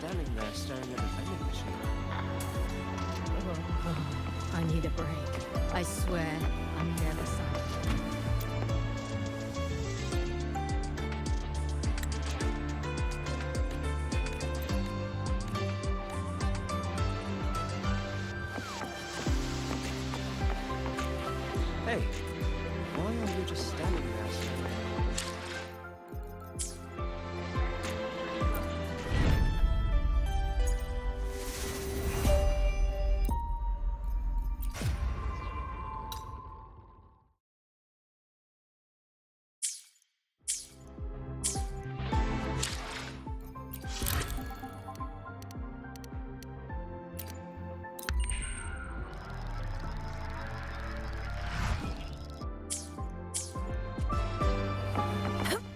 standing there staring at the vending machine? I need a break. I swear, I'm never sorry. Hey, why are you just standing there staring?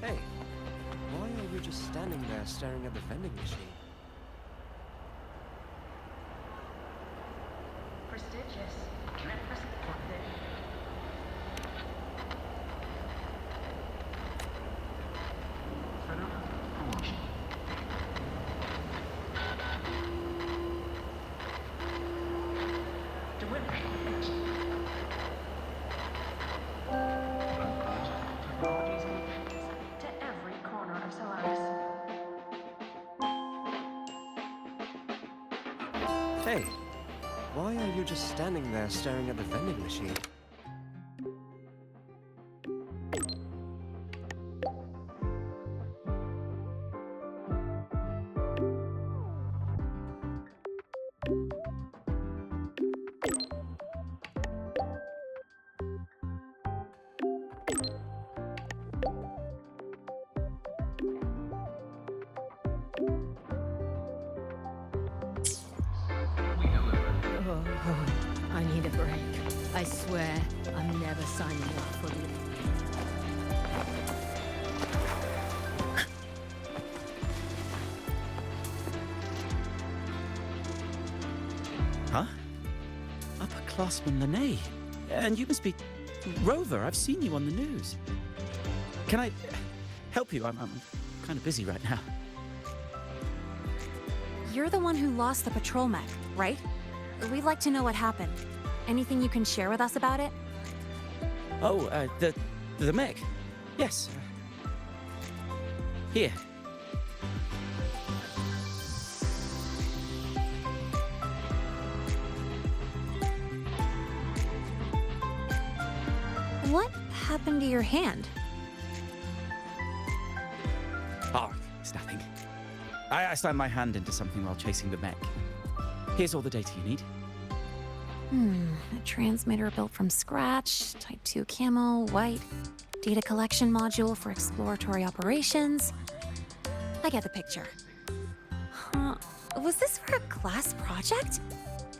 Hey, why are you just standing there staring at the vending machine? Prestigious. Represented. To every corner of Solaris. Hey, why are you just standing there staring at the vending machine? I need a break. I swear, I'm never signing up for the... Huh? Upperclassman Lene. And you must be Rover. I've seen you on the news. Can I help you? I'm kind of busy right now. You're the one who lost the patrol mech, right? We'd like to know what happened. Anything you can share with us about it? Oh, the mech. Yes. Here. What happened to your hand? Oh, it's nothing. I slammed my hand into something while chasing the mech. Here's all the data you need. A transmitter built from scratch, Type 2 camo, white, data collection module for exploratory operations. I get the picture. Huh. Was this for a class project?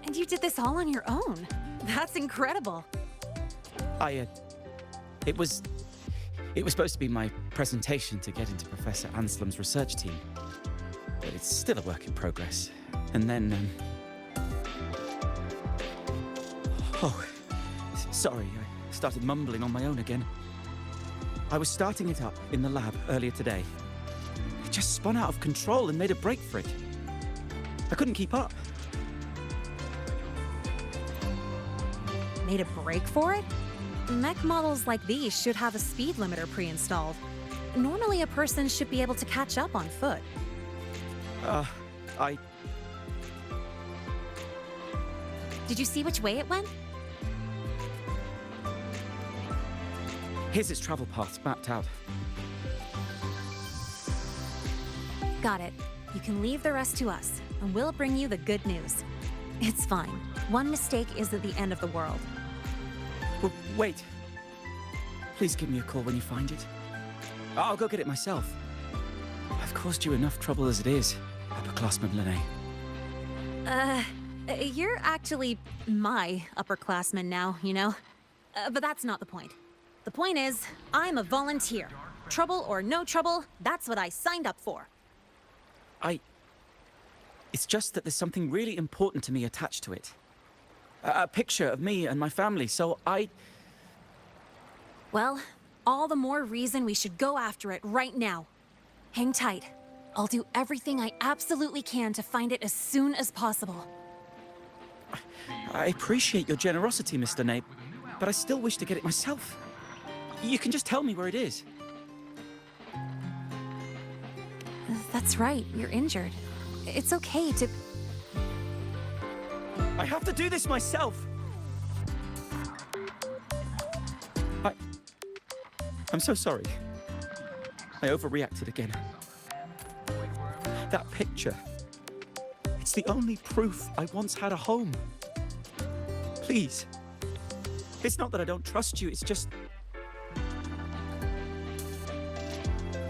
And you did this all on your own? That's incredible. It was supposed to be my presentation to get into Professor Anselm's research team. But it's still a work in progress. And then, Oh, sorry, I started mumbling on my own again. I was starting it up in the lab earlier today. It just spun out of control and made a break for it. I couldn't keep up. Made a break for it? Mech models like these should have a speed limiter pre-installed. Normally a person should be able to catch up on foot. Did you see which way it went? Here's its travel paths mapped out. Got it. You can leave the rest to us, and we'll bring you the good news. It's fine. One mistake isn't the end of the world. Well, wait. Please give me a call when you find it. I'll go get it myself. I've caused you enough trouble as it is, upperclassman Lene. You're actually my upperclassman now, you know? But that's not the point. The point is, I'm a volunteer. Trouble or no trouble, that's what I signed up for. It's just that there's something really important to me attached to it. A picture of me and my family, so Well, all the more reason we should go after it right now. Hang tight. I'll do everything I absolutely can to find it as soon as possible. I appreciate your generosity, Mr. Nape, but I still wish to get it myself. You can just tell me where it is. That's right, you're injured. It's okay to... I have to do this myself! I'm so sorry. I overreacted again. That picture. It's the only proof I once had a home. Please. It's not that I don't trust you, it's just...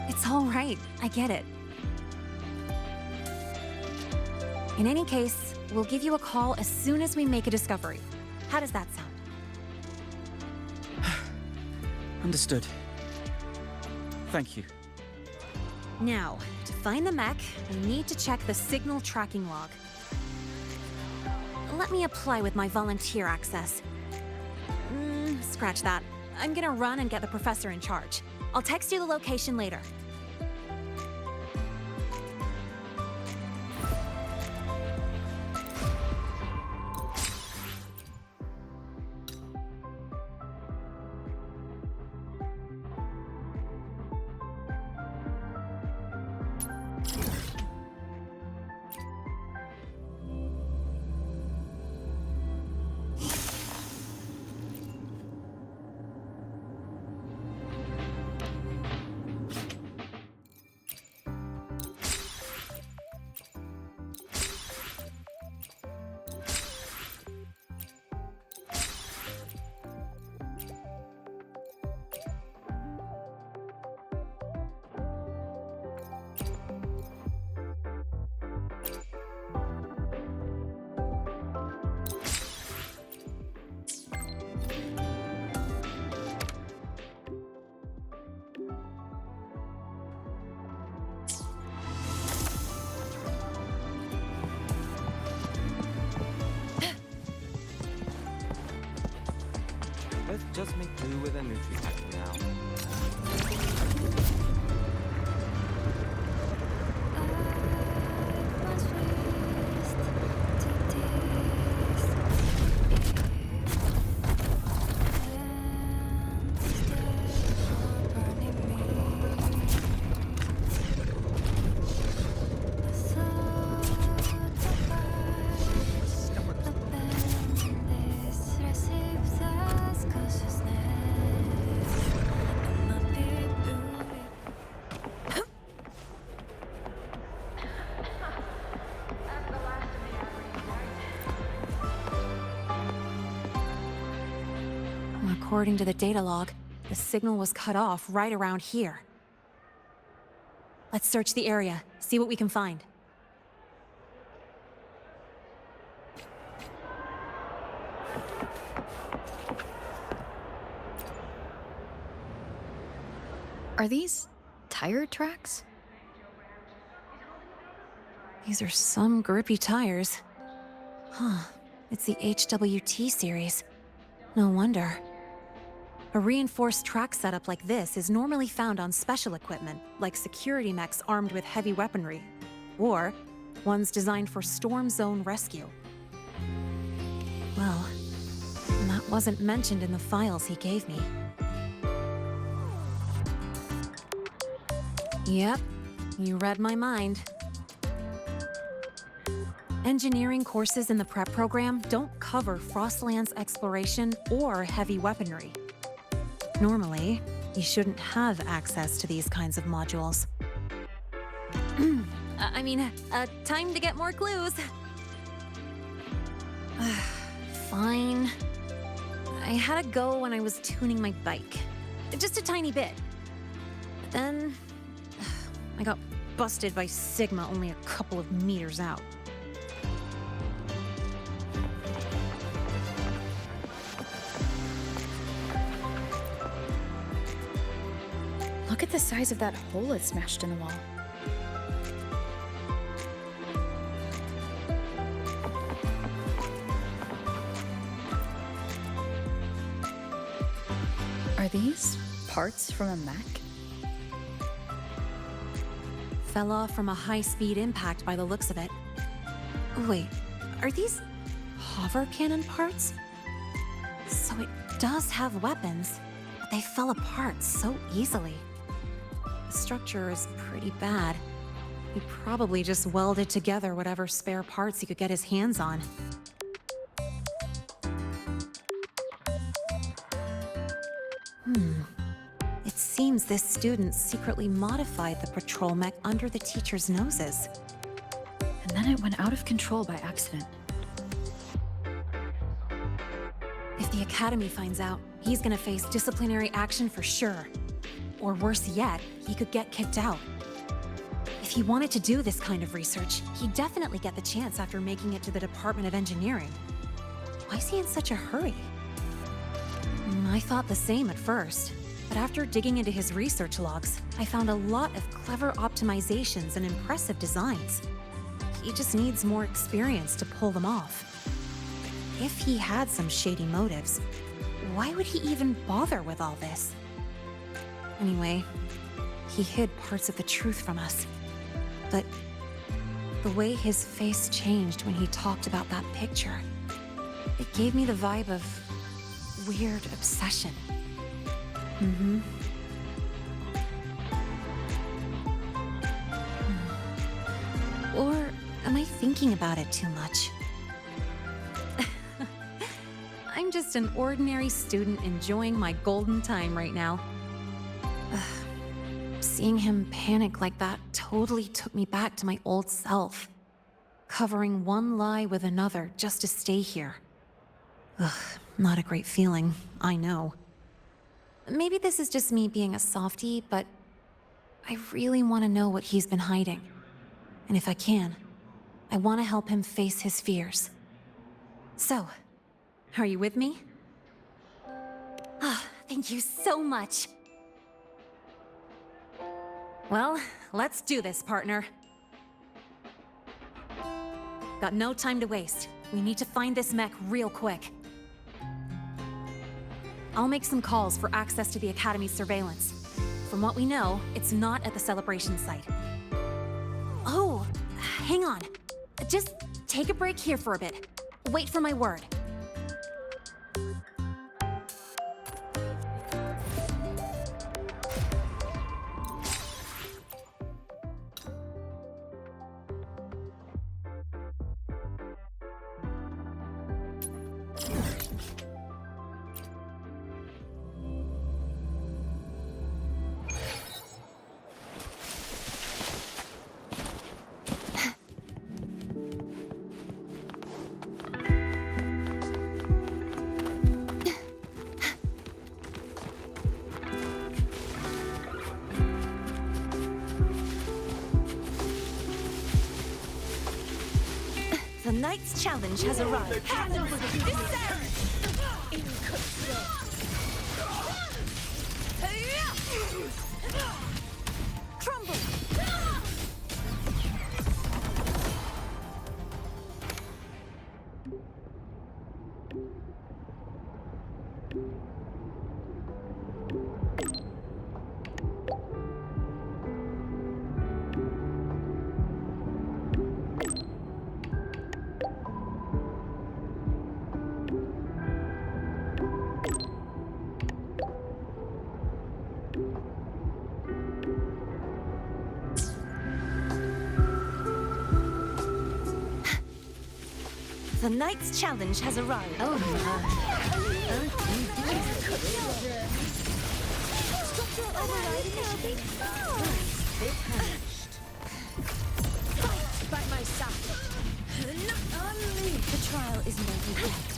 It's all right, I get it. In any case, we'll give you a call as soon as we make a discovery. How does that sound? Understood. Thank you. Now, to find the mech, we need to check the signal tracking log. Let me apply with my volunteer access. Scratch that. I'm gonna run and get the professor in charge. I'll text you the location later. Let's just make do with a Nutri-Pack for now. According to the data log, the signal was cut off right around here. Let's search the area, see what we can find. Are these tire tracks? These are some grippy tires. Huh, it's the HWT series. No wonder. A reinforced track setup like this is normally found on special equipment, like security mechs armed with heavy weaponry, or ones designed for storm zone rescue. Well, that wasn't mentioned in the files he gave me. Yep, you read my mind. Engineering courses in the prep program don't cover Frostland's exploration or heavy weaponry. Normally, you shouldn't have access to these kinds of modules. Time to get more clues. Fine. I had a go when I was tuning my bike. Just a tiny bit. But then, I got busted by Sigma only a couple of meters out. Look at the size of that hole it smashed in the wall. Are these parts from a mech? Fell off from a high-speed impact by the looks of it. Wait, are these hover cannon parts? So it does have weapons, but they fell apart so easily. The structure is pretty bad. He probably just welded together whatever spare parts he could get his hands on. It seems this student secretly modified the patrol mech under the teacher's noses. And then it went out of control by accident. If the Academy finds out, he's gonna face disciplinary action for sure. Or worse yet, he could get kicked out. If he wanted to do this kind of research, he'd definitely get the chance after making it to the Department of Engineering. Why is he in such a hurry? I thought the same at first, but after digging into his research logs, I found a lot of clever optimizations and impressive designs. He just needs more experience to pull them off. If he had some shady motives, why would he even bother with all this? Anyway, he hid parts of the truth from us. But the way his face changed when he talked about that picture, it gave me the vibe of weird obsession. Or am I thinking about it too much? I'm just an ordinary student enjoying my golden time right now. Seeing him panic like that totally took me back to my old self, covering one lie with another just to stay here. Not a great feeling, I know. Maybe this is just me being a softie, but I really want to know what he's been hiding. And if I can, I want to help him face his fears. So, are you with me? Thank you so much. Well, let's do this, partner. Got no time to waste. We need to find this mech real quick. I'll make some calls for access to the Academy's surveillance. From what we know, it's not at the celebration site. Oh, hang on. Just take a break here for a bit. Wait for my word. The Knight's challenge has arrived. Hand over the Crumble! The Knight's challenge has arrived. Oh Structural overriding is being Fight by my side. The trial isn't over yet.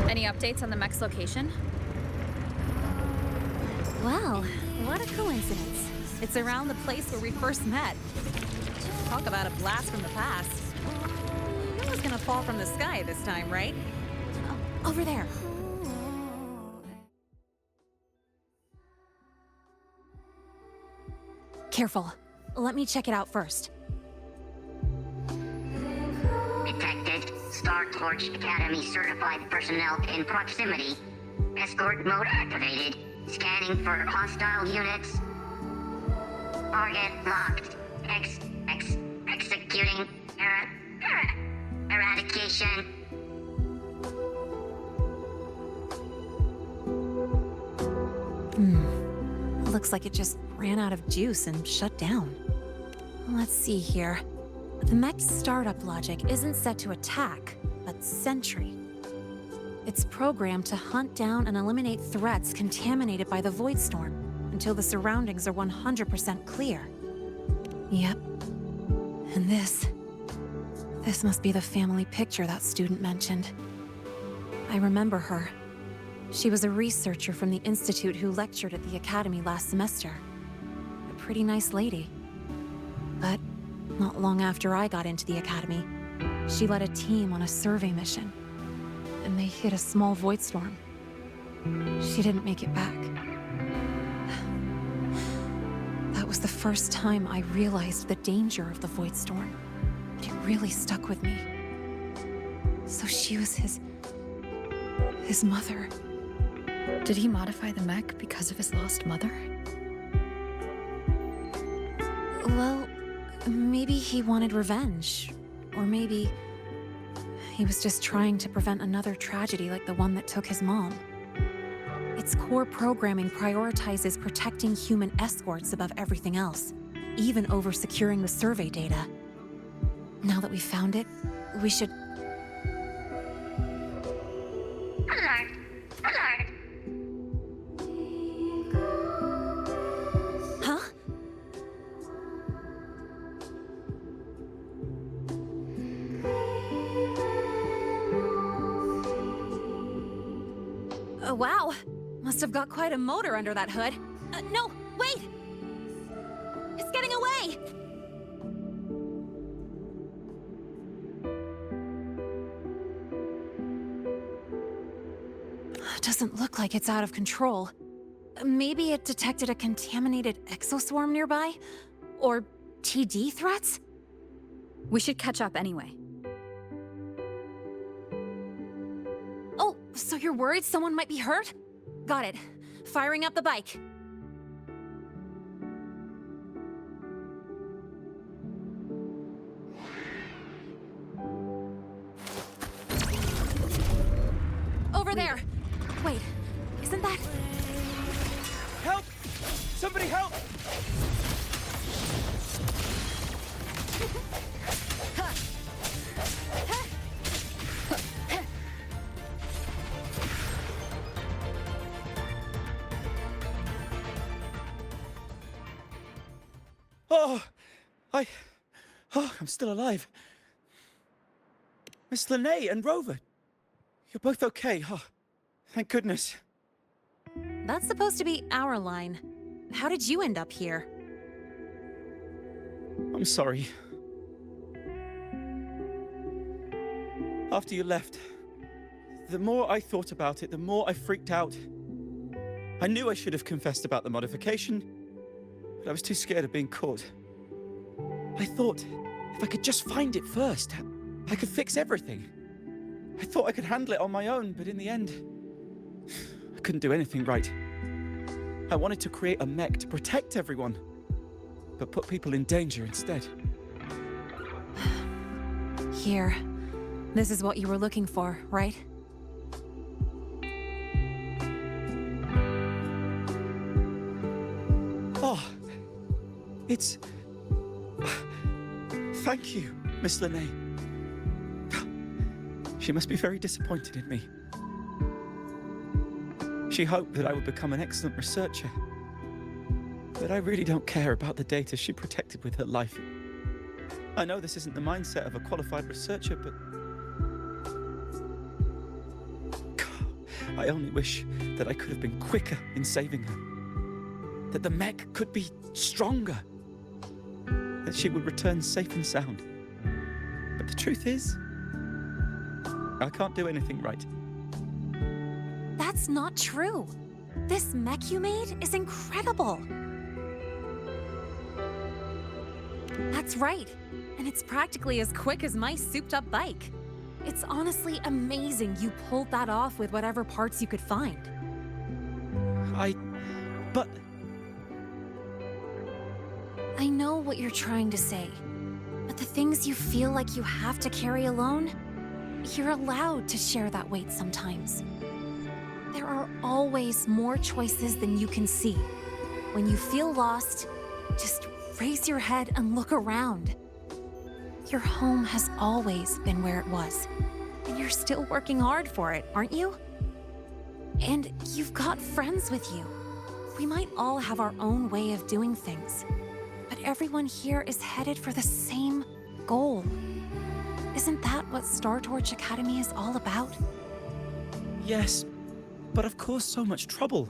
Any updates on the mech's location? Well, what a coincidence. It's around the place where we first met. Talk about a blast from the past. No one's gonna fall from the sky this time, right? Oh, over there. Careful. Let me check it out first. Detected. Star Torch Academy certified personnel in proximity. Escort mode activated. Scanning for hostile units. Target locked. Executing. Eradication. Looks like it just ran out of juice and shut down. Let's see here. The mech's startup logic isn't set to attack, but sentry. It's programmed to hunt down and eliminate threats contaminated by the Void Storm until the surroundings are 100% clear. Yep. And this must be the family picture that student mentioned. I remember her. She was a researcher from the Institute who lectured at the Academy last semester. A pretty nice lady. But not long after I got into the Academy, she led a team on a survey mission. And they hit a small void storm. She didn't make it back. That was the first time I realized the danger of the void storm. It really stuck with me. So she was his mother. Did he modify the mech because of his lost mother? Well, maybe he wanted revenge. Or maybe he was just trying to prevent another tragedy like the one that took his mom. Its core programming prioritizes protecting human escorts above everything else, even over securing the survey data. Now that we found it, we should... Alert! Alert! Huh? Oh, wow. Must have got quite a motor under that hood. No, wait! It's getting away! Doesn't look like it's out of control. Maybe it detected a contaminated exoswarm nearby? Or TD threats? We should catch up anyway. Oh, so you're worried someone might be hurt? Got it. Firing up the bike. Over there! Wait, isn't that... Help! Somebody help! I'm still alive. Miss Linnae and Rover, you're both okay. Oh, thank goodness. That's supposed to be our line. How did you end up here? I'm sorry. After you left, the more I thought about it, the more I freaked out. I knew I should have confessed about the modification, but I was too scared of being caught. I thought, if I could just find it first, I could fix everything. I thought I could handle it on my own, but in the end, I couldn't do anything right. I wanted to create a mech to protect everyone, but put people in danger instead. Here. This is what you were looking for, right? Oh, it's... Thank you, Miss Linnae. She must be very disappointed in me. She hoped that I would become an excellent researcher. But I really don't care about the data she protected with her life. I know this isn't the mindset of a qualified researcher, but... God, I only wish that I could have been quicker in saving her. That the mech could be stronger. That she would return safe and sound. But the truth is, I can't do anything right. That's not true. This mech you made is incredible. That's right. And it's practically as quick as my souped-up bike. It's honestly amazing you pulled that off with whatever parts you could find. But... I know what you're trying to say, but the things you feel like you have to carry alone, you're allowed to share that weight sometimes. There are always more choices than you can see. When you feel lost, just raise your head and look around. Your home has always been where it was, and you're still working hard for it, aren't you? And you've got friends with you. We might all have our own way of doing things, but everyone here is headed for the same goal. Isn't that what Star Torch Academy is all about? Yes, but of course so much trouble.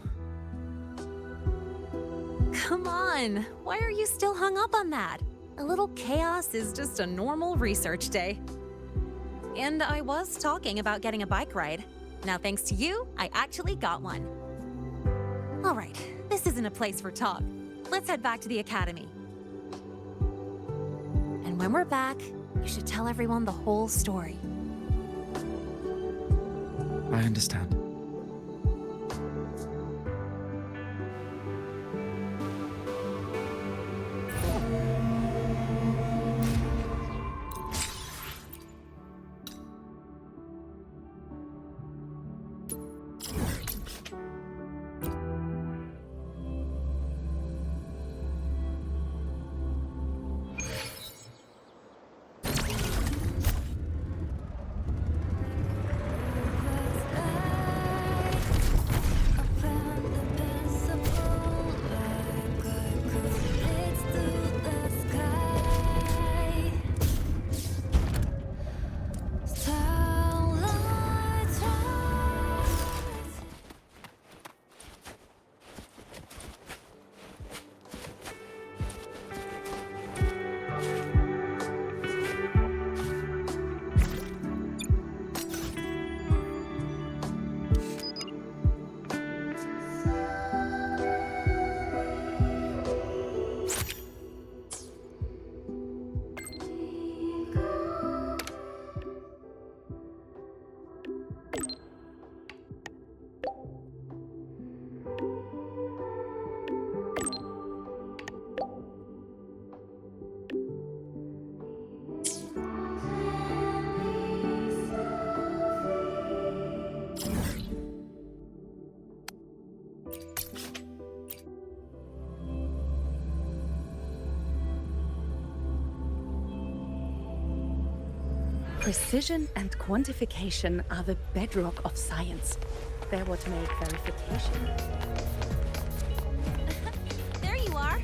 Come on, why are you still hung up on that? A little chaos is just a normal research day. And I was talking about getting a bike ride. Now thanks to you, I actually got one. All right, this isn't a place for talk. Let's head back to the academy. And when we're back, you should tell everyone the whole story. I understand. Precision and quantification are the bedrock of science. They're what make verification. There you are.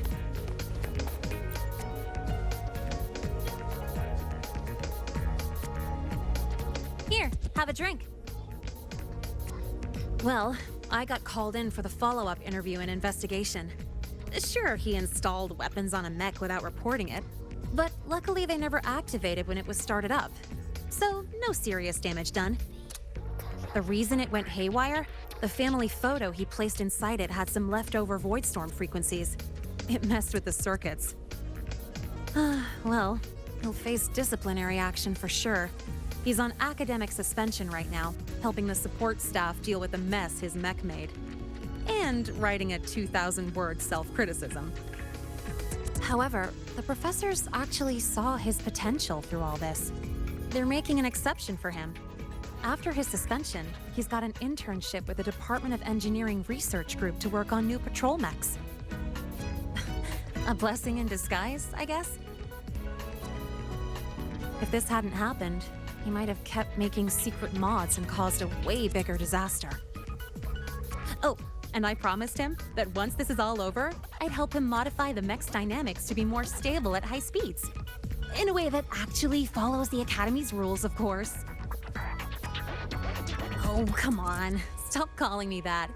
Here, have a drink. Well, I got called in for the follow-up interview and investigation. Sure, he installed weapons on a mech without reporting it, but luckily they never activated when it was started up. So, no serious damage done. The reason it went haywire? The family photo he placed inside it had some leftover void storm frequencies. It messed with the circuits. Well, he'll face disciplinary action for sure. He's on academic suspension right now, helping the support staff deal with the mess his mech made. And writing a 2,000-word self-criticism. However, the professors actually saw his potential through all this. They're making an exception for him. After his suspension, he's got an internship with the Department of Engineering Research Group to work on new patrol mechs. A blessing in disguise, I guess? If this hadn't happened, he might have kept making secret mods and caused a way bigger disaster. Oh, and I promised him that once this is all over, I'd help him modify the mech's dynamics to be more stable at high speeds. In a way that actually follows the Academy's rules, of course. Oh, come on. Stop calling me that.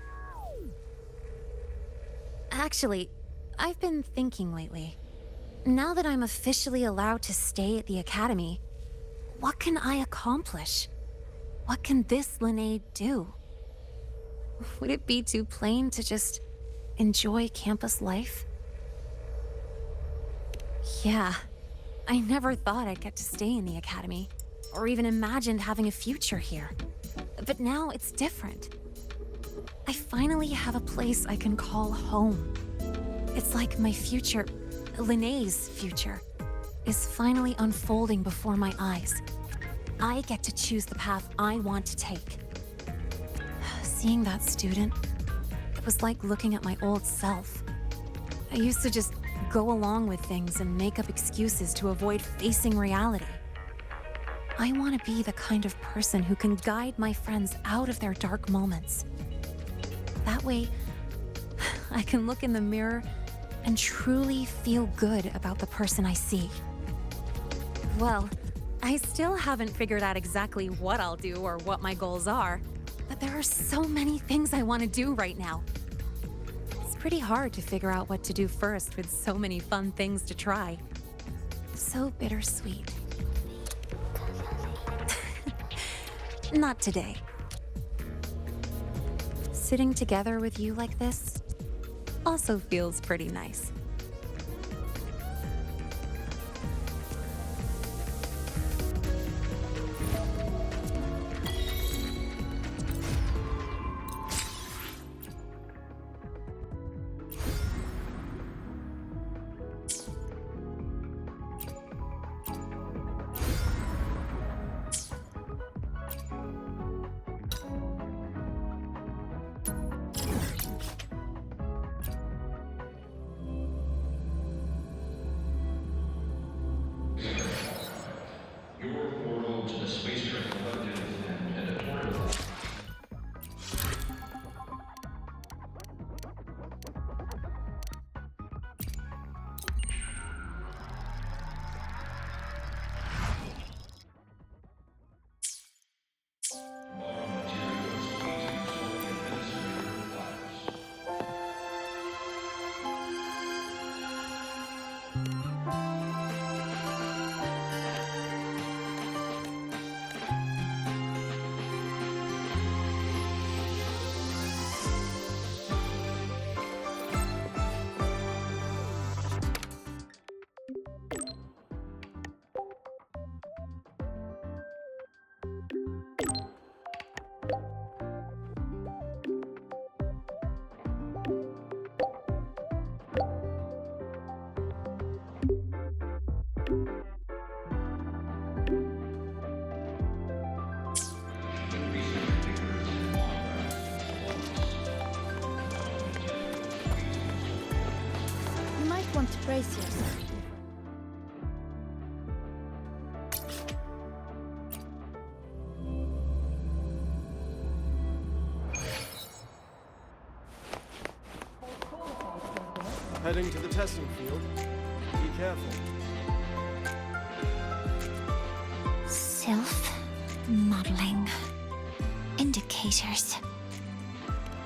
Actually, I've been thinking lately. Now that I'm officially allowed to stay at the academy, what can I accomplish? What can this Linnae do? Would it be too plain to just enjoy campus life? Yeah, I never thought I'd get to stay in the academy, or even imagined having a future here. But now it's different. I finally have a place I can call home. It's like my future, Linnae's future, is finally unfolding before my eyes. I get to choose the path I want to take. Seeing that student, it was like looking at my old self. I used to just go along with things and make up excuses to avoid facing reality. I want to be the kind of person who can guide my friends out of their dark moments. That way, I can look in the mirror and truly feel good about the person I see. Well, I still haven't figured out exactly what I'll do or what my goals are, but there are so many things I want to do right now. It's pretty hard to figure out what to do first with so many fun things to try. So bittersweet. Not today. Sitting together with you like this also feels pretty nice. Your portal to the Space Train Collective and editorial. Borrow materials, please consult the administrator of labs. You might want to brace yourself. Heading to the testing field. Be careful. Self-modeling. Indicators.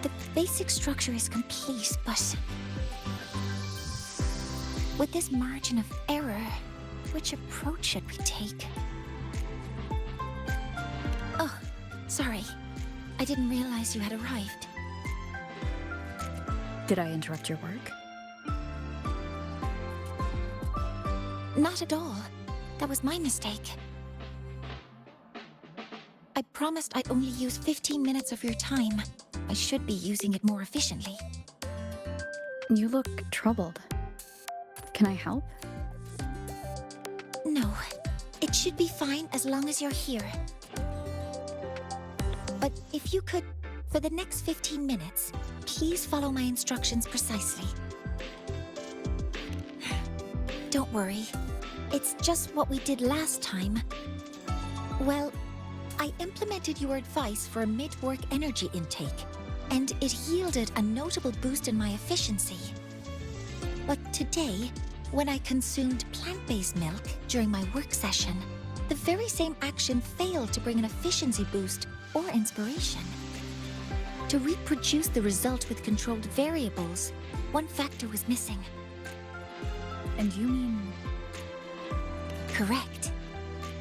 The basic structure is complete, but with this margin of error, which approach should we take? Oh, sorry. I didn't realize you had arrived. Did I interrupt your work? Not at all. That was my mistake. I promised I'd only use 15 minutes of your time. I should be using it more efficiently. You look troubled. Can I help? No, it should be fine as long as you're here. But if you could, for the next 15 minutes, please follow my instructions precisely. Don't worry. It's just what we did last time. Well, I implemented your advice for a mid-work energy intake, and it yielded a notable boost in my efficiency. But today, when I consumed plant-based milk during my work session, the very same action failed to bring an efficiency boost or inspiration. To reproduce the result with controlled variables, one factor was missing. And you mean... Correct.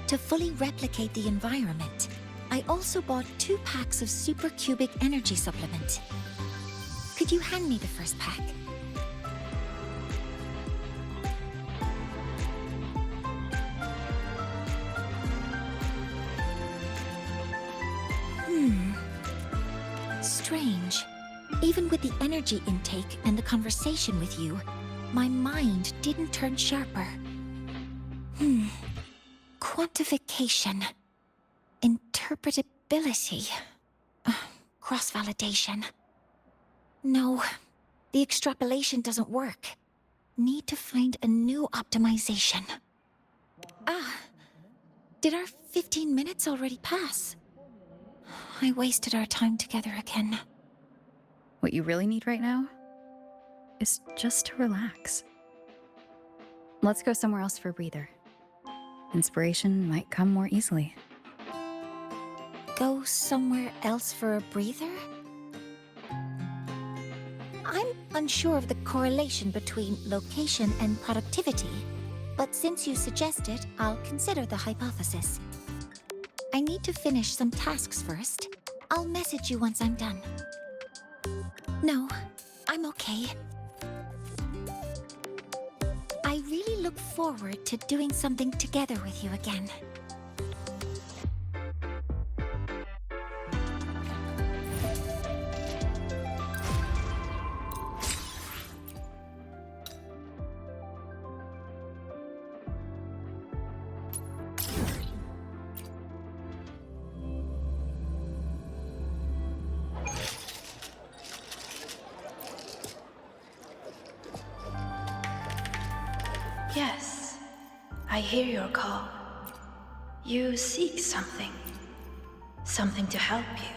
To fully replicate the environment, I also bought 2 packs of supercubic energy supplement. Could you hand me the first pack? Strange. Even with the energy intake and the conversation with you, my mind didn't turn sharper. Quantification. Interpretability. Cross-validation. No, the extrapolation doesn't work. Need to find a new optimization. Did our 15 minutes already pass? I wasted our time together again. What you really need right now is just to relax. Let's go somewhere else for a breather. Inspiration might come more easily. Go somewhere else for a breather? I'm unsure of the correlation between location and productivity, but since you suggest it, I'll consider the hypothesis. I need to finish some tasks first. I'll message you once I'm done. No, I'm okay. I really look forward to doing something together with you again. Yes, I hear your call. You seek something. Something to help you.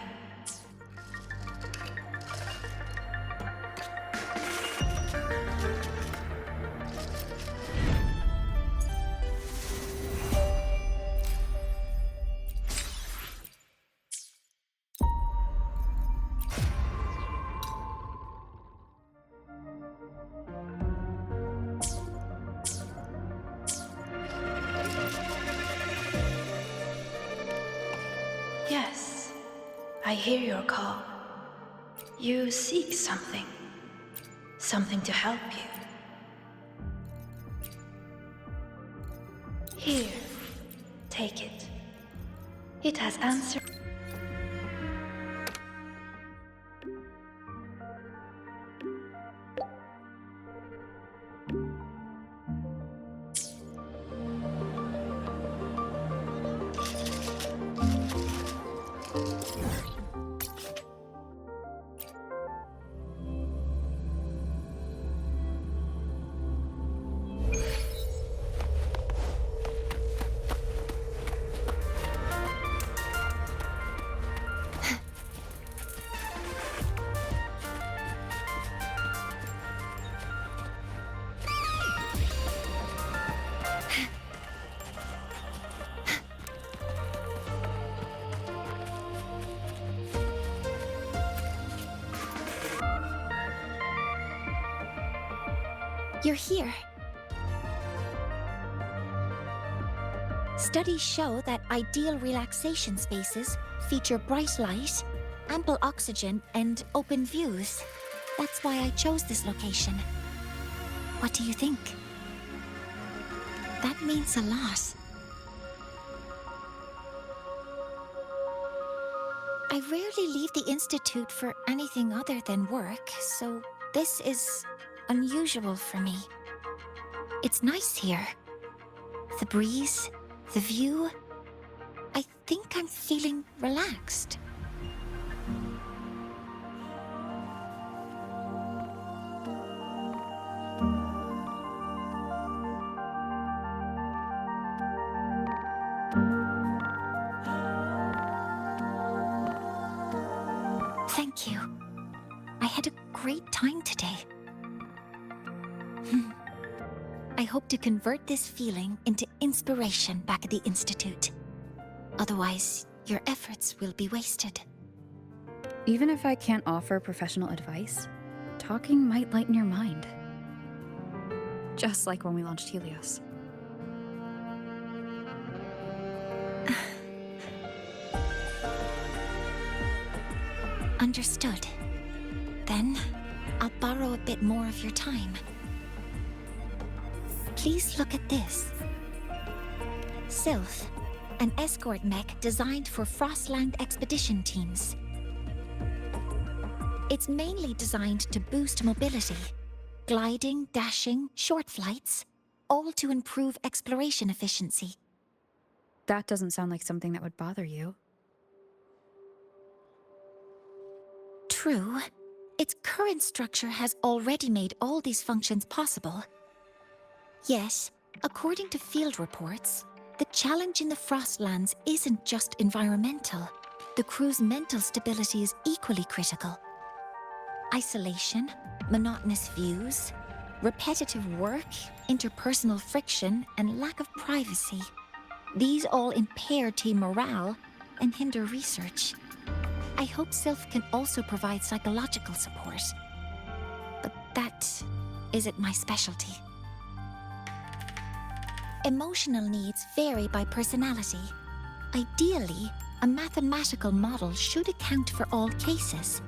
Yes, I hear your call. You seek something. Something to help you. Here, take it. It has answered. You're here. Studies show that ideal relaxation spaces feature bright light, ample oxygen, and open views. That's why I chose this location. What do you think? That means a lot. I rarely leave the Institute for anything other than work, so this is unusual for me. It's nice here. The breeze, the view. I think I'm feeling relaxed. Thank you. I had a great time today. I hope to convert this feeling into inspiration back at the Institute. Otherwise, your efforts will be wasted. Even if I can't offer professional advice, talking might lighten your mind. Just like when we launched Helios. Understood. Then, I'll borrow a bit more of your time. Please look at this. Sylph, an escort mech designed for Frostland expedition teams. It's mainly designed to boost mobility, gliding, dashing, short flights, all to improve exploration efficiency. That doesn't sound like something that would bother you. True. Its current structure has already made all these functions possible. Yes, according to field reports, the challenge in the Frostlands isn't just environmental. The crew's mental stability is equally critical. Isolation, monotonous views, repetitive work, interpersonal friction, and lack of privacy. These all impair team morale and hinder research. I hope Sylph can also provide psychological support. But that isn't my specialty. Emotional needs vary by personality. Ideally, a mathematical model should account for all cases.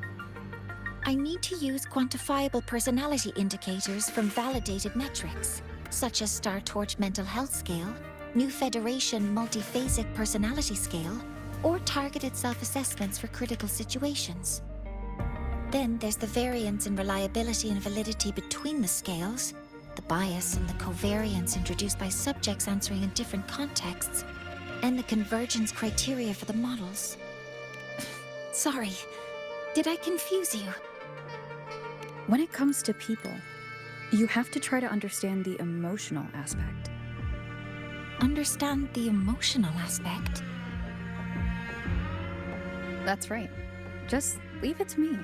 I need to use quantifiable personality indicators from validated metrics, such as Star Torch Mental Health Scale, New Federation Multiphasic Personality Scale, or targeted self-assessments for critical situations. Then there's the variance in reliability and validity between the scales, the bias and the covariance introduced by subjects answering in different contexts, and the convergence criteria for the models. Sorry, did I confuse you? When it comes to people, you have to try to understand the emotional aspect. Understand the emotional aspect? That's right. Just leave it to me.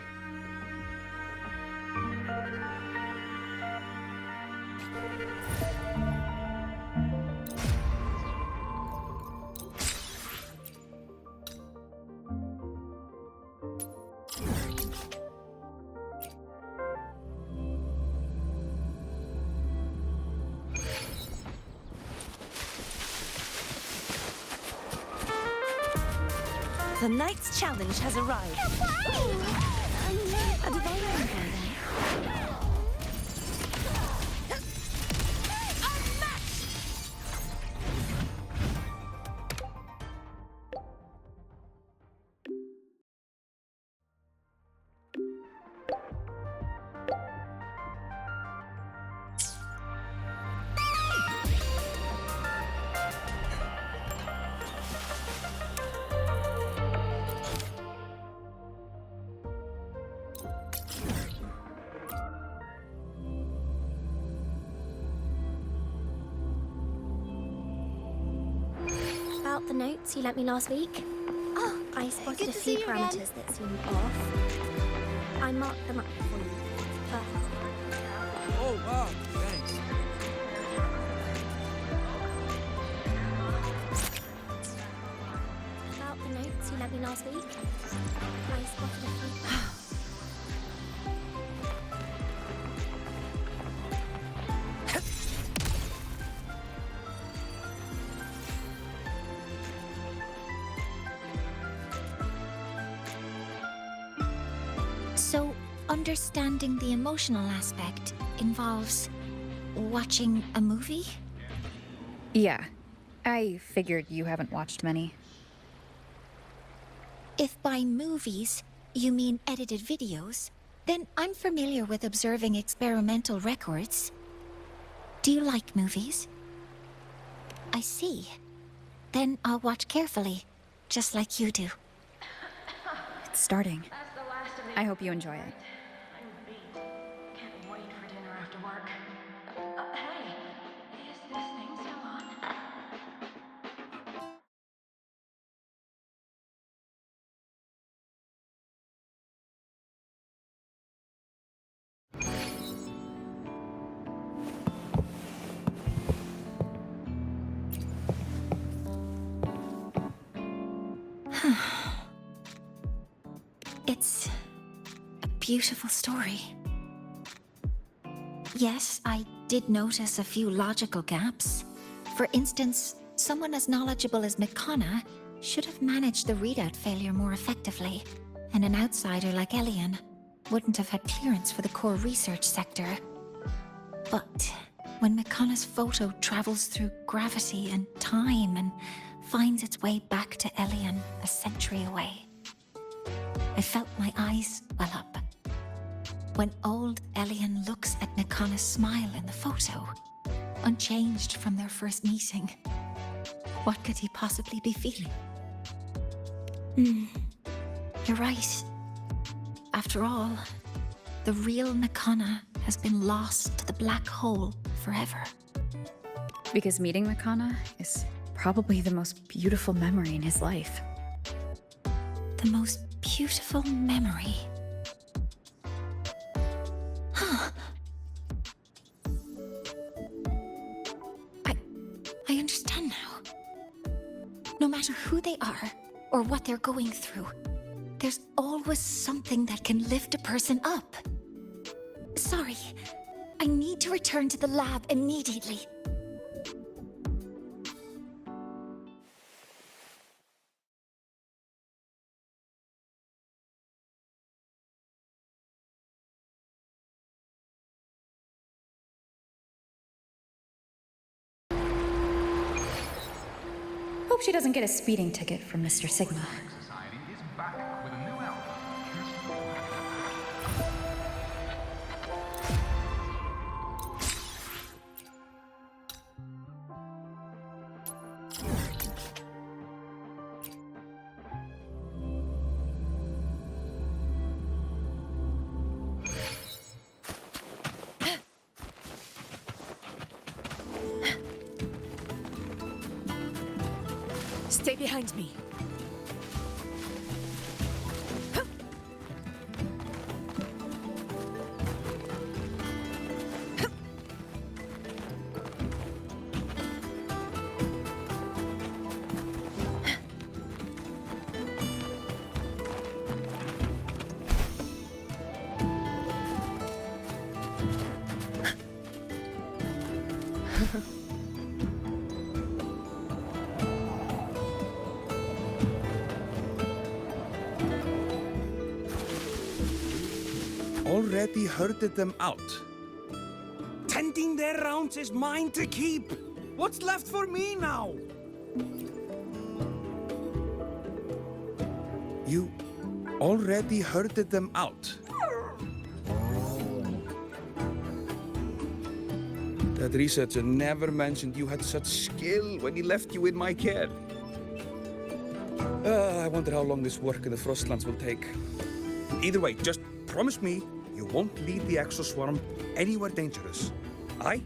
The Knight's challenge has arrived. A divine encounter. About the notes you lent me last week. Oh, I spotted a few parameters that seemed off. I marked them up for you. Oh, wow, thanks. About the notes you lent me last week. I spotted a few. So, understanding the emotional aspect involves watching a movie? Yeah, I figured you haven't watched many. If by movies you mean edited videos, then I'm familiar with observing experimental records. Do you like movies? I see. Then I'll watch carefully, just like you do. It's starting. I hope you enjoy it. I'm beat. Can't wait for dinner after work. Hey, is this thing still on? It's beautiful story. Yes, I did notice a few logical gaps. For instance, someone as knowledgeable as Mikana should have managed the readout failure more effectively, and an outsider like Elian wouldn't have had clearance for the core research sector. But when Mikana's photo travels through gravity and time and finds its way back to Elian a century away, I felt my eyes well up. When old Elian looks at Mikana's smile in the photo, unchanged from their first meeting, what could he possibly be feeling? You're right. After all, the real Mikana has been lost to the black hole forever. Because meeting Mikana is probably the most beautiful memory in his life. The most beautiful memory. I understand now. No matter who they are or what they're going through, there's always something that can lift a person up. Sorry, I need to return to the lab immediately. Hope she doesn't get a speeding ticket from Mr. Sigma. Society is back with a new album. Stay behind me. Already herded them out. Tending their rounds is mine to keep. What's left for me now? You already herded them out. That researcher never mentioned you had such skill when he left you in my care. I wonder how long this work in the Frostlands will take. Either way, just promise me you won't lead the exoswarm anywhere dangerous. Aye?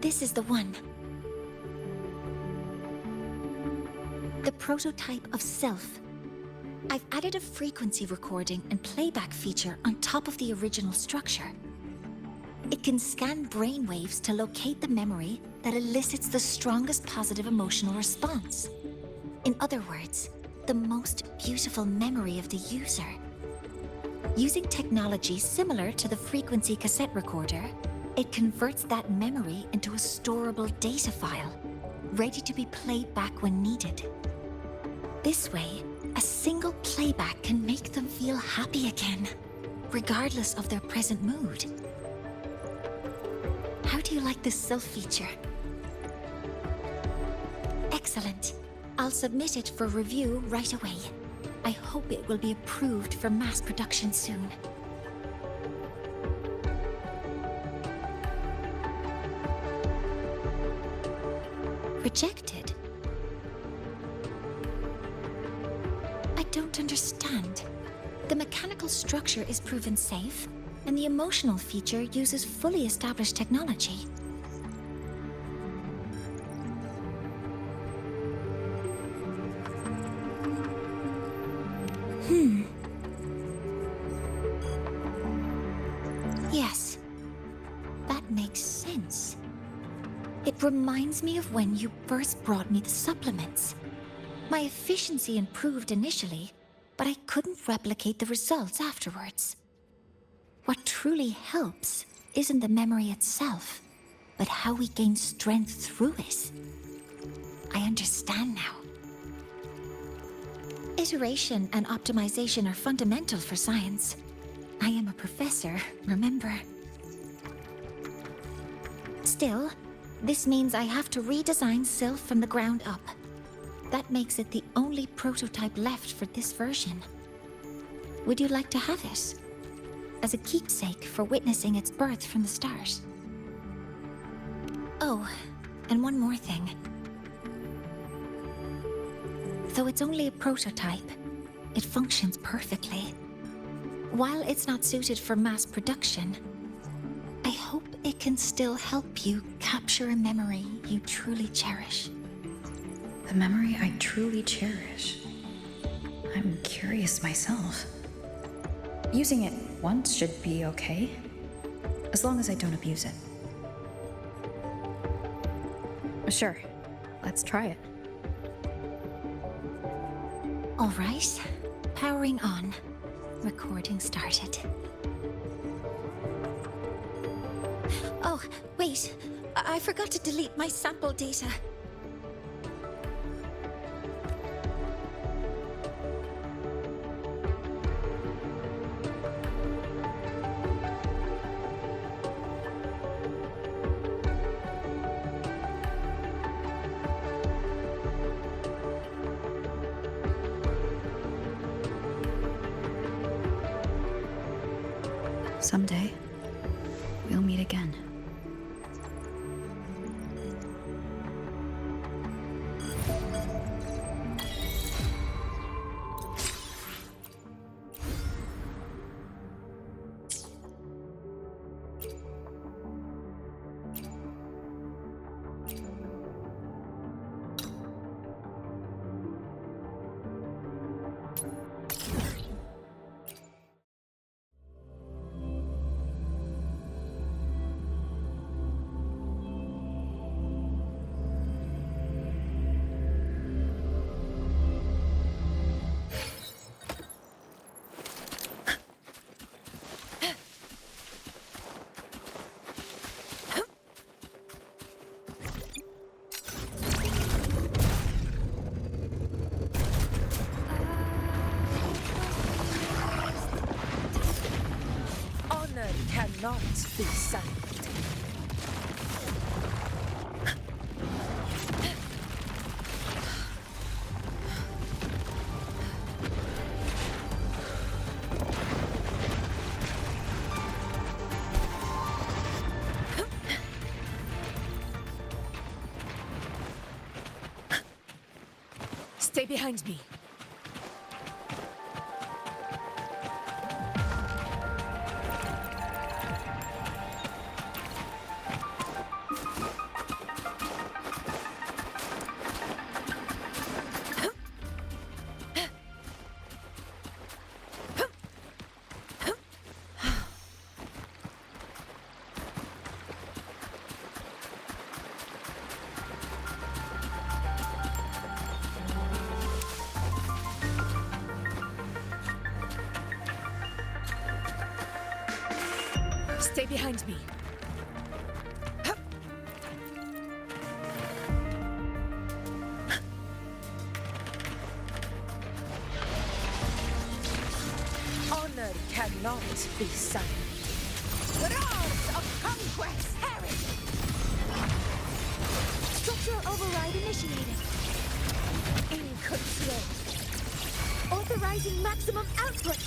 This is the one. the prototype of self. I've added a frequency recording and playback feature on top of the original structure. It can scan brainwaves to locate the memory that elicits the strongest positive emotional response. In other words, the most beautiful memory of the user. Using technology similar to the frequency cassette recorder, it converts that memory into a storable data file, ready to be played back when needed. This way, a single playback can make them feel happy again, regardless of their present mood. How do you like this self feature? Excellent. I'll submit it for review right away. I hope it will be approved for mass production soon. Rejected? I don't understand. The mechanical structure is proven safe, and the emotional feature uses fully established technology. Yes, that makes sense. It reminds me of when you first brought me the supplements. My efficiency improved initially, but I couldn't replicate the results afterwards. What truly helps isn't the memory itself, but how we gain strength through it. I understand now. Iteration and optimization are fundamental for science. I am a professor, remember? Still, this means I have to redesign Sylph from the ground up. That makes it the only prototype left for this version. Would you like to have it? As a keepsake for witnessing its birth from the start. Oh, and one more thing. Though it's only a prototype, it functions perfectly. While it's not suited for mass production, I hope it can still help you capture a memory you truly cherish. The memory I truly cherish. I'm curious myself. Using it once should be okay, as long as I don't abuse it. Sure, let's try it. All right, powering on. Recording started. Oh, wait. I forgot to delete my sample data. Someday, we'll meet again. Cannot be silent. Stay behind me. Stay behind me. Honor cannot be silenced. Roars of conquest! Harry! Structural override initiated. In control. Authorizing maximum output.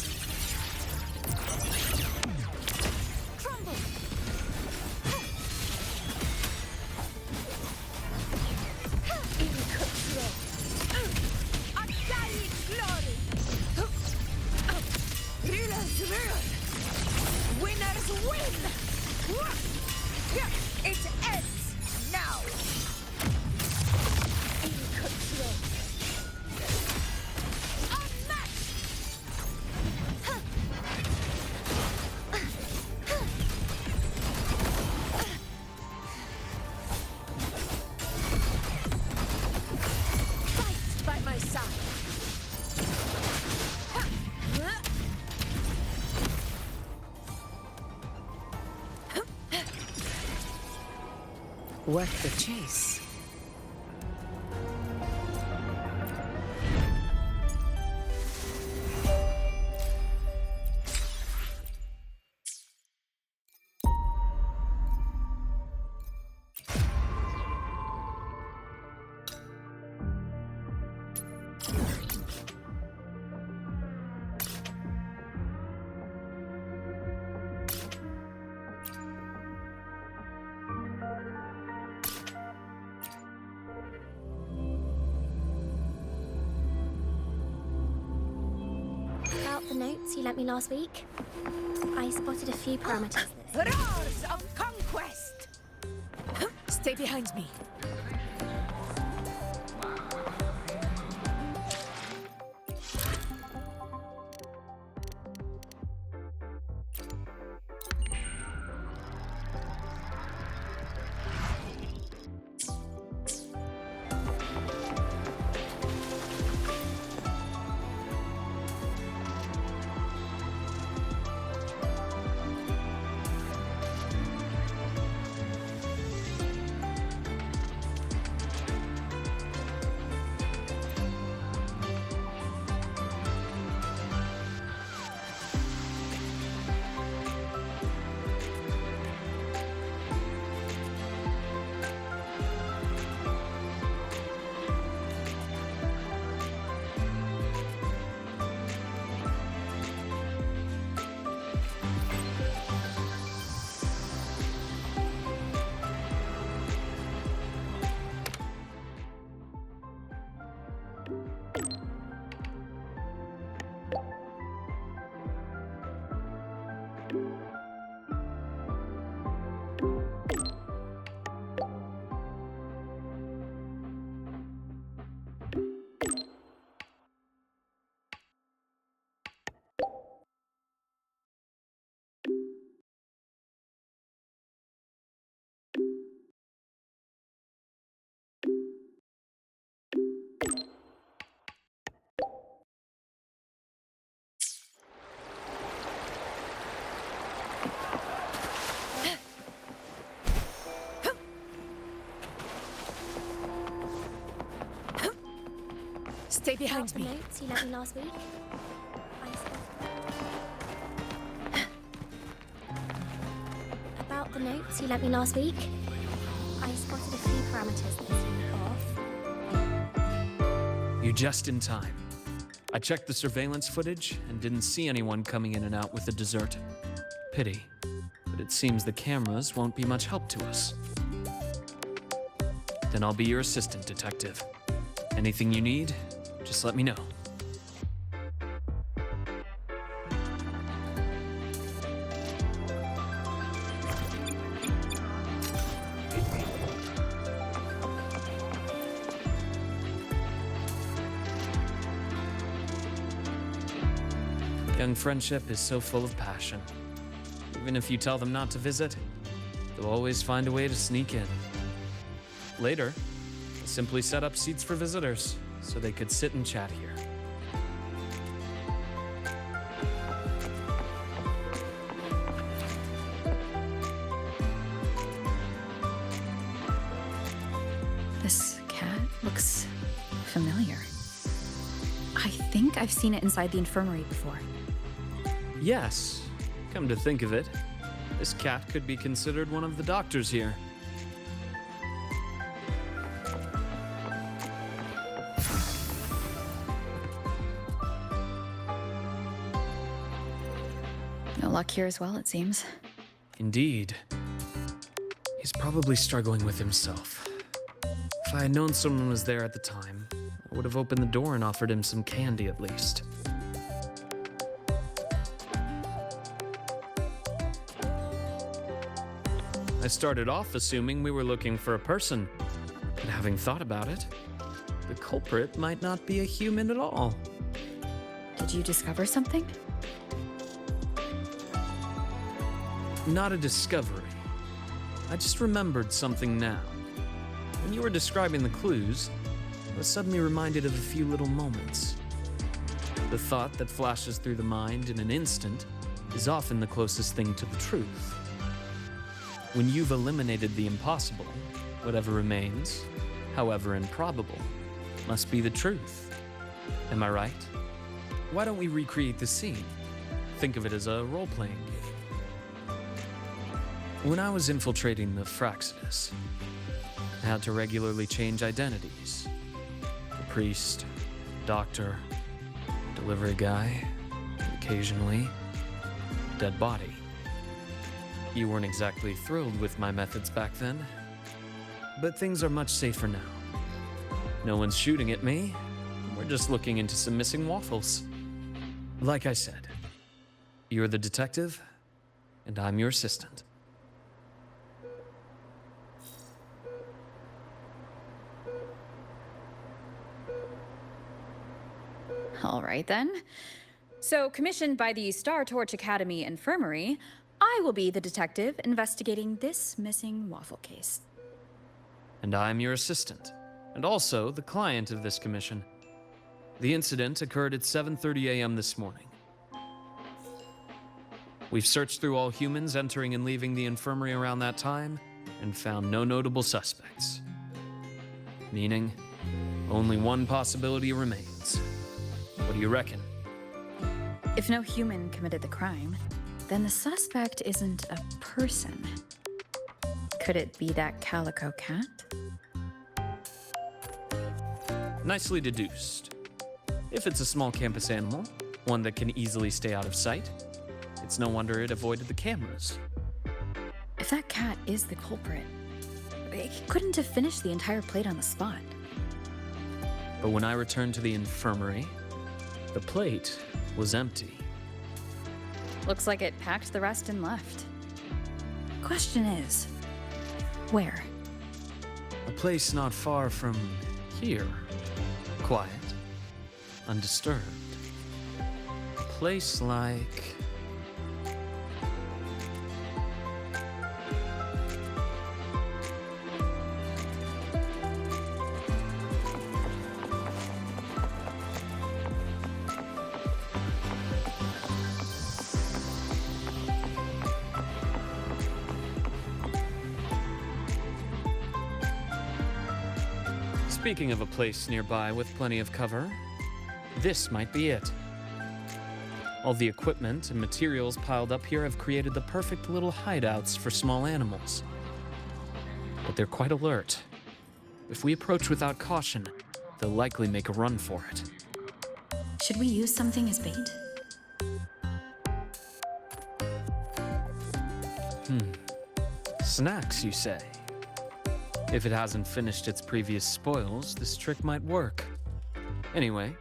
Crumble. In control. Undying glory. Rulers rule. Winners win. It ends now. In control. Fight by my side. Worth the chase. About the notes you lent me last week, I spotted a few parameters that Roars of conquest! Stay behind me. Stay behind about me. the notes you lent me last week, About the notes you lent me last week, I spotted a few parameters that seemed off. You just in time. I checked the surveillance footage and didn't see anyone coming in and out with the dessert. Pity, but it seems the cameras won't be much help to us. Then I'll be your assistant, detective. Anything you need, just let me know. Young friendship is so full of passion. Even if you tell them not to visit, they'll always find a way to sneak in. Later, I simply set up seats for visitors so they could sit and chat here. familiar. I think I've seen it inside the infirmary before. Yes, come to think of it, this cat could be considered one of the doctors here. No luck here as well, it seems. Indeed. He's probably struggling with himself. If I had known someone was there at the time, I would have opened the door and offered him some candy at least. I started off assuming we were looking for a person, but having thought about it, the culprit might not be a human at all. Did you discover something? Not a discovery. I just remembered something now. When you were describing the clues, I was suddenly reminded of a few little moments. The thought that flashes through the mind in an instant is often the closest thing to the truth. When you've eliminated the impossible, whatever remains, however improbable, must be the truth. Am I right? Why don't we recreate the scene? Think of it as a role-playing game. When I was infiltrating the Fraxidus, I had to regularly change identities. The priest, doctor, delivery guy, occasionally, dead body. You weren't exactly thrilled with my methods back then, but things are much safer now. No one's shooting at me, we're just looking into some missing waffles. Like I said, you're the detective, and I'm your assistant. All right then. So, commissioned by the Star Torch Academy Infirmary, I will be the detective investigating this missing waffle case. And I'm your assistant, and also the client of this commission. The incident occurred at 7:30 a.m. this morning. We've searched through all humans entering and leaving the infirmary around that time and found no notable suspects. Meaning, only one possibility remains. What do you reckon? If no human committed the crime, then the suspect isn't a person. Could it be that calico cat? Nicely deduced. If it's a small campus animal, one that can easily stay out of sight, it's no wonder it avoided the cameras. If that cat is the culprit, it couldn't have finished the entire plate on the spot. But when I returned to the infirmary, the plate was empty. Looks like it packed the rest and left. Question is, where? A place not far from here. Quiet, undisturbed. A place like... Speaking of a place nearby with plenty of cover, this might be it. All the equipment and materials piled up here have created the perfect little hideouts for small animals. But they're quite alert. If we approach without caution, they'll likely make a run for it. Should we use something as bait? Snacks, you say? If it hasn't finished its previous spoils, this trick might work. Anyway,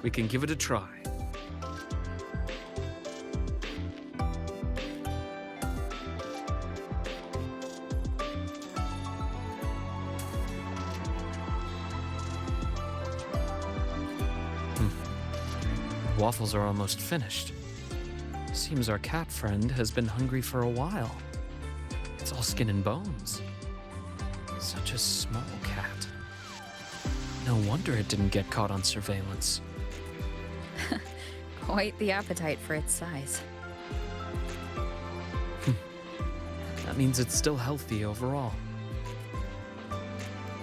we can give it a try. Waffles are almost finished. Seems our cat friend has been hungry for a while. It's all skin and bones. Such a small cat. No wonder it didn't get caught on surveillance. Quite the appetite for its size. That means it's still healthy overall.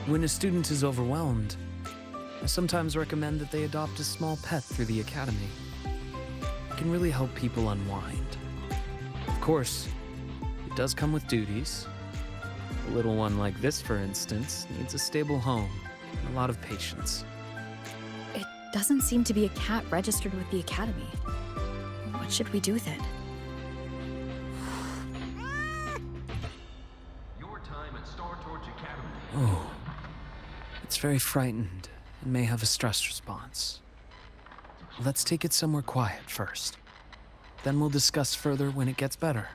When a student is overwhelmed, I sometimes recommend that they adopt a small pet through the academy. It can really help people unwind. Of course, it does come with duties. A little one like this, for instance, needs a stable home and a lot of patience. It doesn't seem to be a cat registered with the academy. What should we do with it? Your time at Star Torch Academy. Oh, it's very frightened and may have a stress response. Let's take it somewhere quiet first. Then we'll discuss further when it gets better.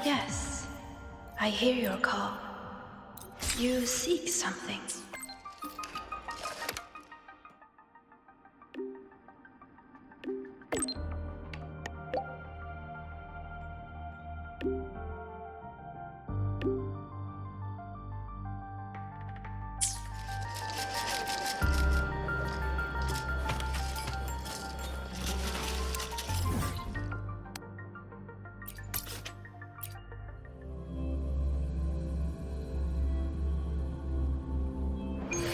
Yes, I hear your call. You seek something.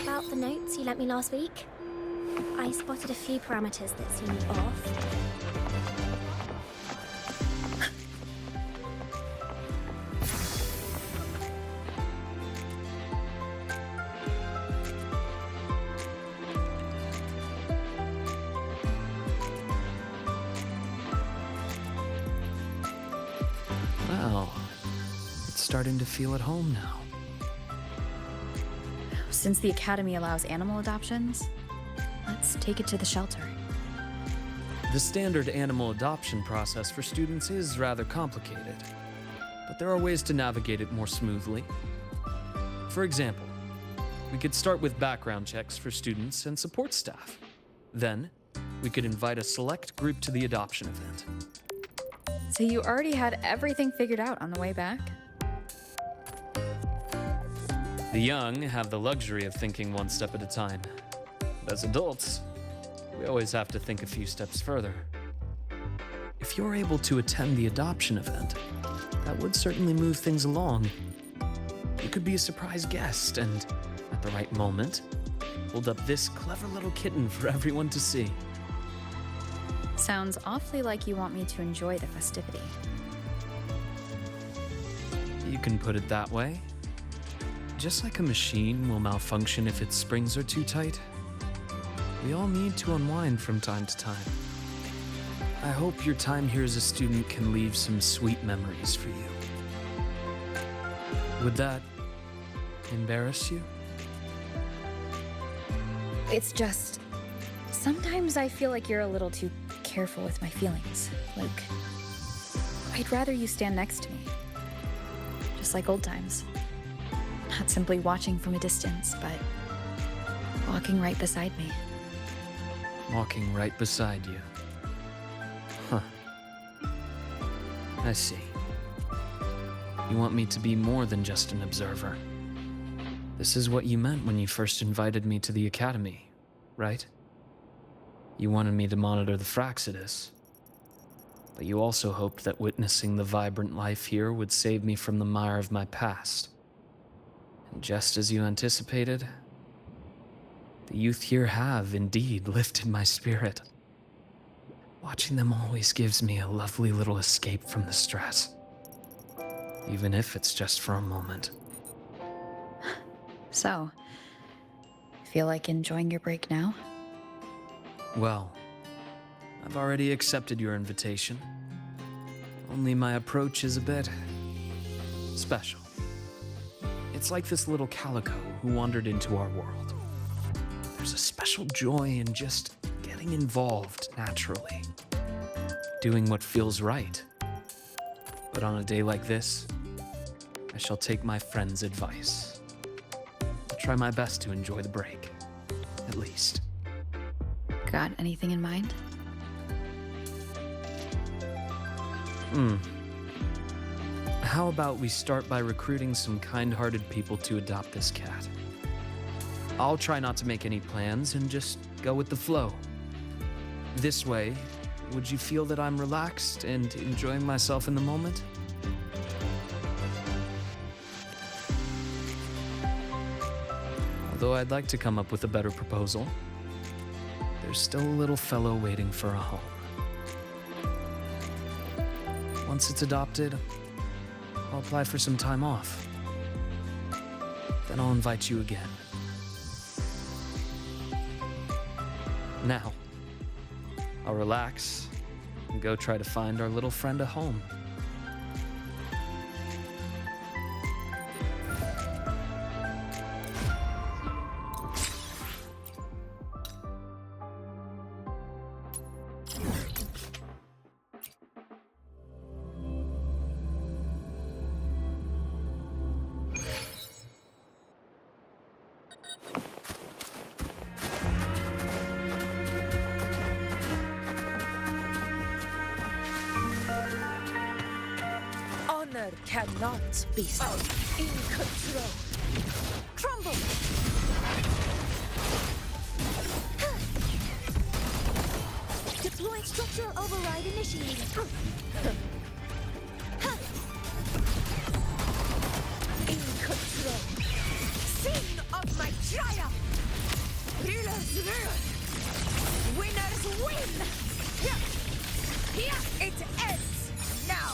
About the notes you lent me last week, I spotted a few parameters that seemed off. Well, it's starting to feel at home now. Since the academy allows animal adoptions, let's take it to the shelter. The standard animal adoption process for students is rather complicated, but there are ways to navigate it more smoothly. For example, we could start with background checks for students and support staff. Then, we could invite a select group to the adoption event. So you already had everything figured out on the way back? The young have the luxury of thinking one step at a time. But as adults, we always have to think a few steps further. If you're able to attend the adoption event, that would certainly move things along. You could be a surprise guest and, at the right moment, hold up this clever little kitten for everyone to see. Sounds awfully like you want me to enjoy the festivity. You can put it that way. Just like a machine will malfunction if its springs are too tight, we all need to unwind from time to time. I hope your time here as a student can leave some sweet memories for you. Would that embarrass you? It's just, sometimes I feel like you're a little too careful with my feelings, Luke. I'd rather you stand next to me. Just like old times. Not simply watching from a distance, but walking right beside me. Walking right beside you. Huh. I see. You want me to be more than just an observer. This is what you meant when you first invited me to the academy, right? You wanted me to monitor the Fraxidus. But you also hoped that witnessing the vibrant life here would save me from the mire of my past. And just as you anticipated, the youth here have indeed lifted my spirit. Watching them always gives me a lovely little escape from the stress. Even if it's just for a moment. So, feel like enjoying your break now? Well, I've already accepted your invitation. Only my approach is a bit special. It's like this little calico who wandered into our world. There's a special joy in just getting involved naturally, doing what feels right. But on a day like this, I shall take my friend's advice. I'll try my best to enjoy the break. at least. Got anything in mind? How about we start by recruiting some kind-hearted people to adopt this cat? I'll try not to make any plans and just go with the flow. This way, would you feel that I'm relaxed and enjoying myself in the moment? Although I'd like to come up with a better proposal, there's still a little fellow waiting for a home. Once it's adopted, I'll apply for some time off. Then I'll invite you again. Now, I'll relax and go try to find our little friend a home. Honor cannot be so in control. Crumble! Deploy structural override initiated. In control. Sin of my triumph! Rulers rule! Winners win! Here it ends now!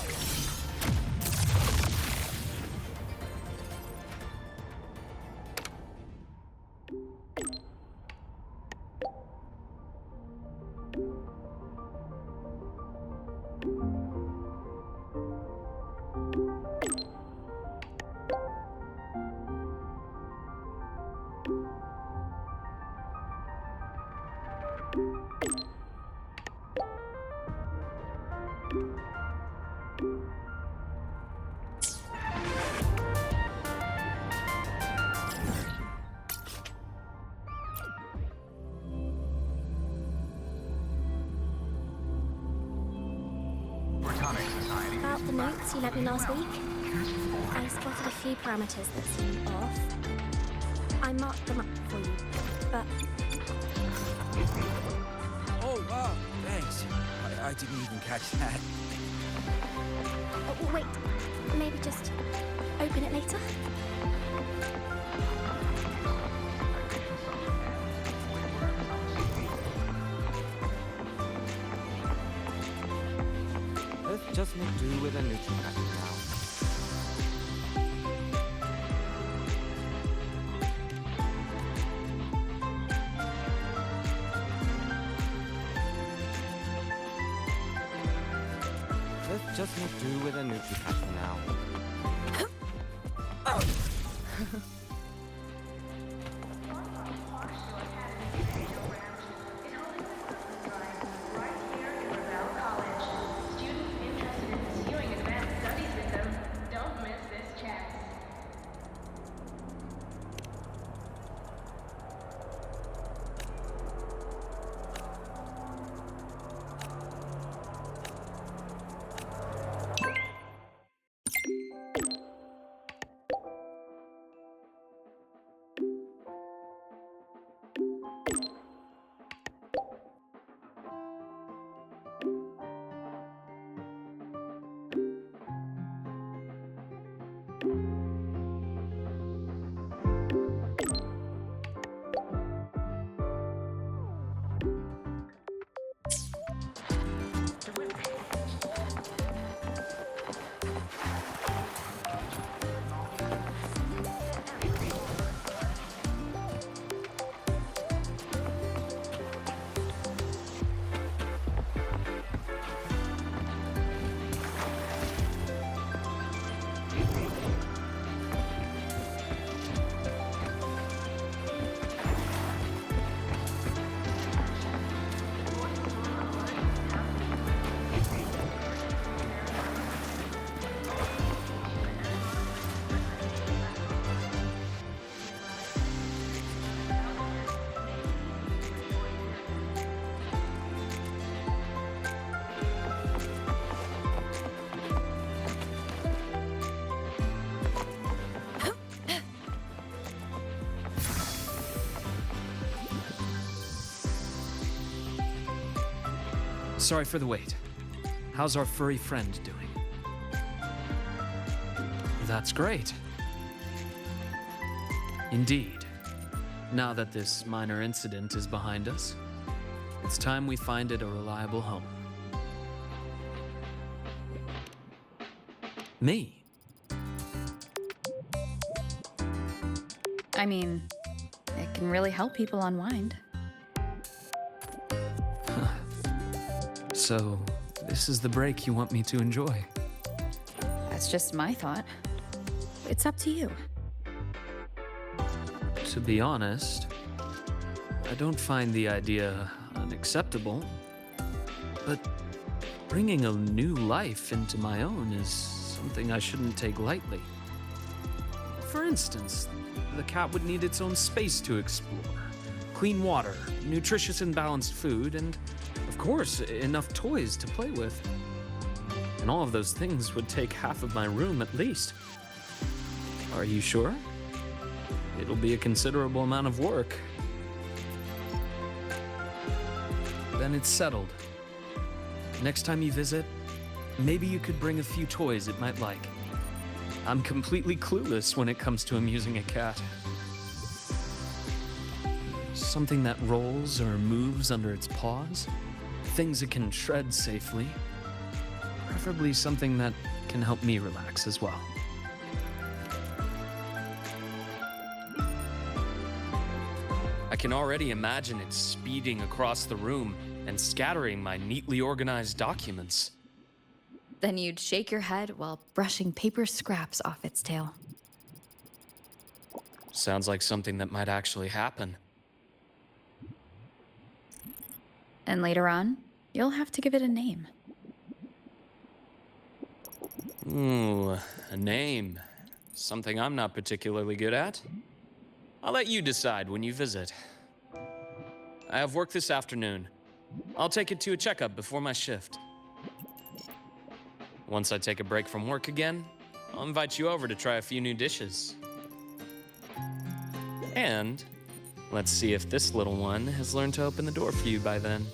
About the notes you lent me last week, I spotted a few parameters that seem off. I marked them up for you, but... Oh, wow, thanks. I didn't even catch that. Oh, wait, maybe just open it later? Let's just make do with a neutral pattern now. Let's just make do with a neutral pattern now. Sorry for the wait. How's our furry friend doing? That's great. Indeed. Now that this minor incident is behind us, it's time we find it a reliable home. Me? I mean, it can really help people unwind. So, this is the break you want me to enjoy? That's just my thought. It's up to you. To be honest, I don't find the idea unacceptable, but bringing a new life into my own is something I shouldn't take lightly. For instance, the cat would need its own space to explore, clean water, nutritious and balanced food, and, of course, enough toys to play with. And all of those things would take half of my room at least. Are you sure? It'll be a considerable amount of work. Then it's settled. Next time you visit, maybe you could bring a few toys it might like. I'm completely clueless when it comes to amusing a cat. Something that rolls or moves under its paws. Things it can tread safely. Preferably something that can help me relax as well. I can already imagine it speeding across the room and scattering my neatly organized documents. Then you'd shake your head while brushing paper scraps off its tail. Sounds like something that might actually happen. And later on, you'll have to give it a name. Ooh, a name. Something I'm not particularly good at. I'll let you decide when you visit. I have work this afternoon. I'll take it to a checkup before my shift. Once I take a break from work again, I'll invite you over to try a few new dishes. And let's see if this little one has learned to open the door for you by then.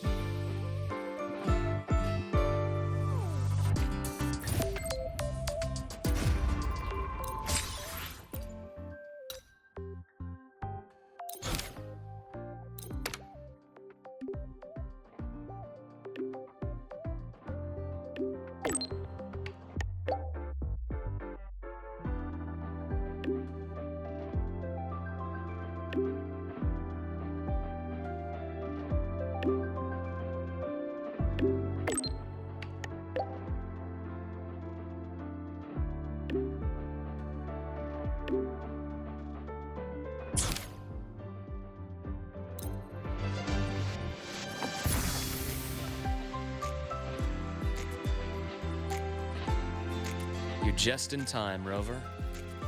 You're just in time, Rover.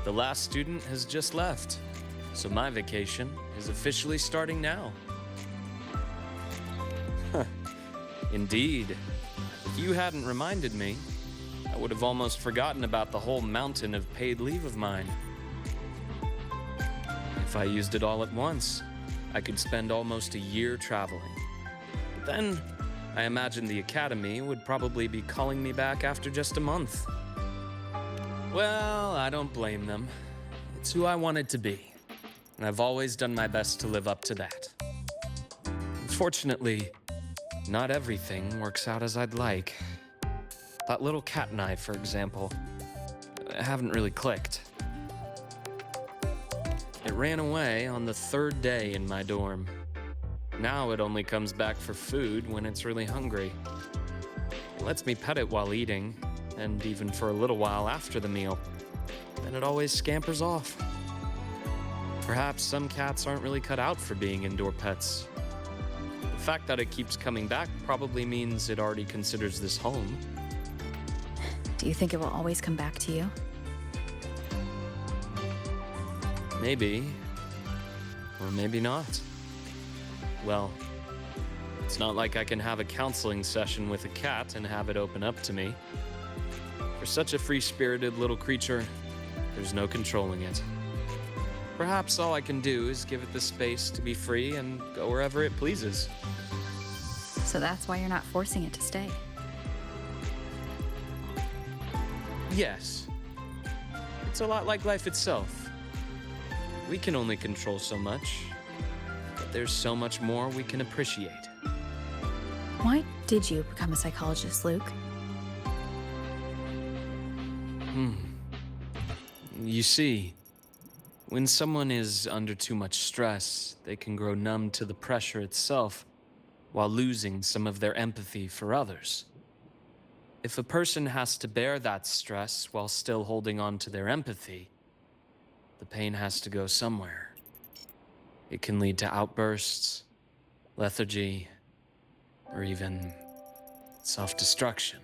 The last student has just left, so my vacation is officially starting now. Indeed. If you hadn't reminded me, I would have almost forgotten about the whole mountain of paid leave of mine. If I used it all at once, I could spend almost a year traveling. But then, I imagined the Academy would probably be calling me back after just a month. Well, I don't blame them. It's who I wanted to be, and I've always done my best to live up to that. Unfortunately, not everything works out as I'd like. That little cat and I, for example, haven't really clicked. It ran away on the third day in my dorm. Now it only comes back for food when it's really hungry. It lets me pet it while eating, and even for a little while after the meal. Then it always scampers off. Perhaps some cats aren't really cut out for being indoor pets. The fact that it keeps coming back probably means it already considers this home. Do you think it will always come back to you? Maybe. Or maybe not. Well, it's not like I can have a counseling session with a cat and have it open up to me. For such a free-spirited little creature, there's no controlling it. Perhaps all I can do is give it the space to be free and go wherever it pleases. So that's why you're not forcing it to stay. Yes. It's a lot like life itself. We can only control so much, but there's so much more we can appreciate. Why did you become a psychologist, Luke? You see, when someone is under too much stress, they can grow numb to the pressure itself while losing some of their empathy for others. If a person has to bear that stress while still holding on to their empathy, the pain has to go somewhere. It can lead to outbursts, lethargy, or even self-destruction.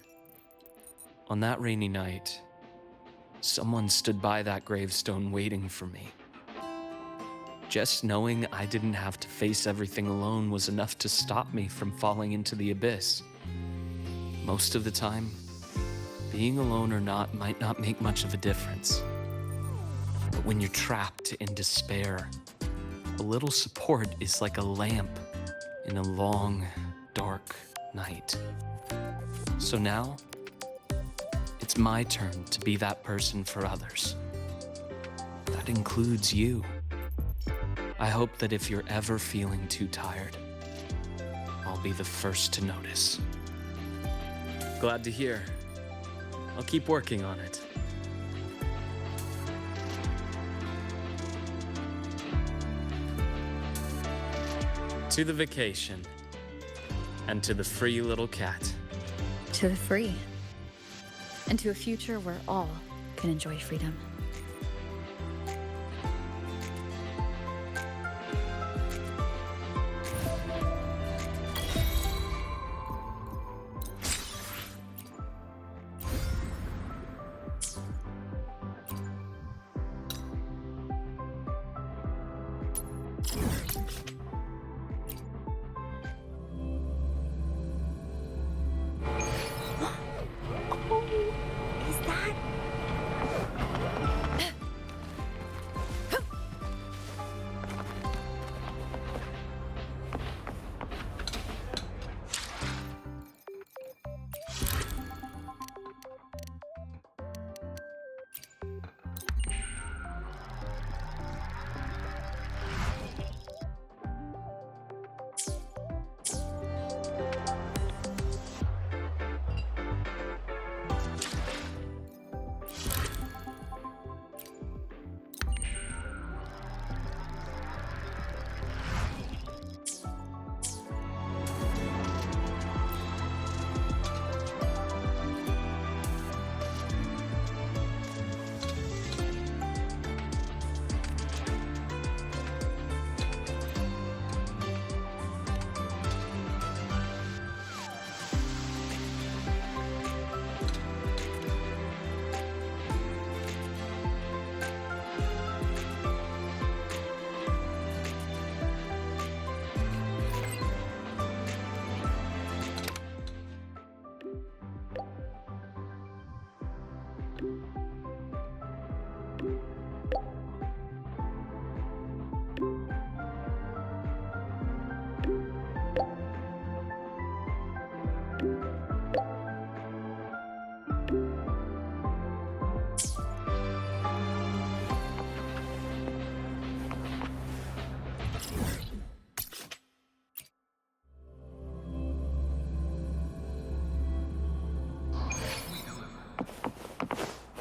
On that rainy night, someone stood by that gravestone waiting for me. Just knowing I didn't have to face everything alone was enough to stop me from falling into the abyss. Most of the time, being alone or not might not make much of a difference. But when you're trapped in despair, a little support is like a lamp in a long, dark night. So now, it's my turn to be that person for others. That includes you. I hope that if you're ever feeling too tired, I'll be the first to notice. Glad to hear. I'll keep working on it. To the vacation. And to the free little cat. To the free. And to a future where all can enjoy freedom.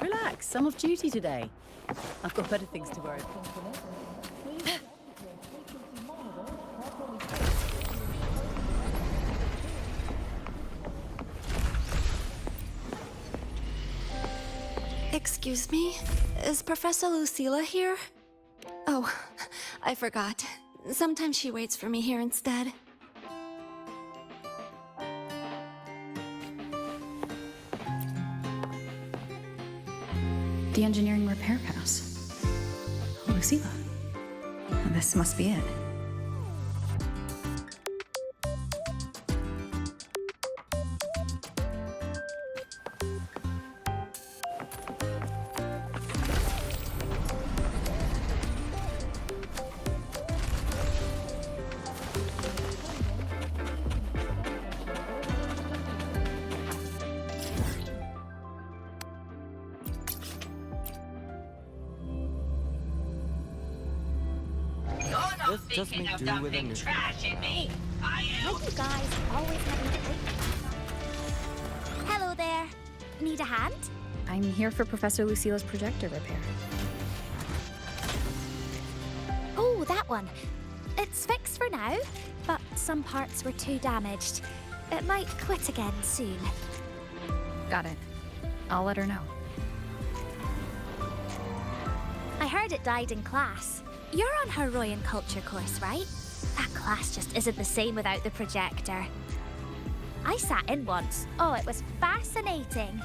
Relax, I'm off duty today. I've got better things to worry about. Excuse me? Is Professor Lucilla here? Oh, I forgot. Sometimes she waits for me here instead. The engineering repair pass. Lucilla. This must be it. Let's just make do with a new. Trashing me! Are you? Why do you guys always having to wait? Hello there. Need a hand? I'm here for Professor Lucila's projector repair. Oh, that one. It's fixed for now, but some parts were too damaged. It might quit again soon. Got it. I'll let her know. I heard it died in class. You're on Heroian Culture course, right? That class just isn't the same without the projector. I sat in once. Oh, it was fascinating.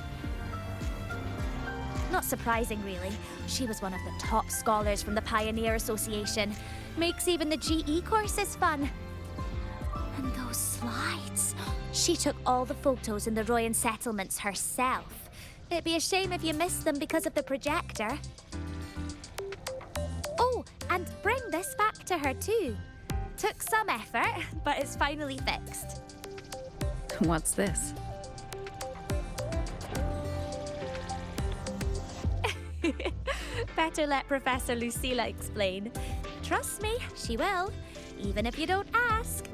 Not surprising, really. She was one of the top scholars from the Pioneer Association. Makes even the GE courses fun. And those slides. She took all the photos in the Royan settlements herself. It'd be a shame if you missed them because of the projector. Oh, and bring this back to her too. Took some effort, but it's finally fixed. What's this? Better let Professor Lucila explain. Trust me, she will, even if you don't ask.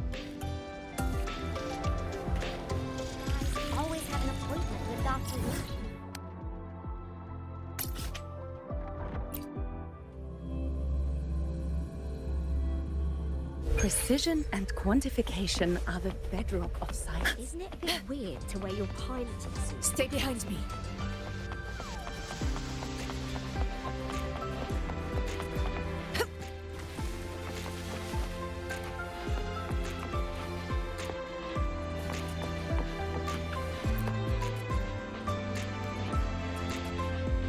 Always have an appointment with Dr. Lee. Precision and quantification are the bedrock of science. Isn't it a bit weird to wear your piloting suit? Stay behind me.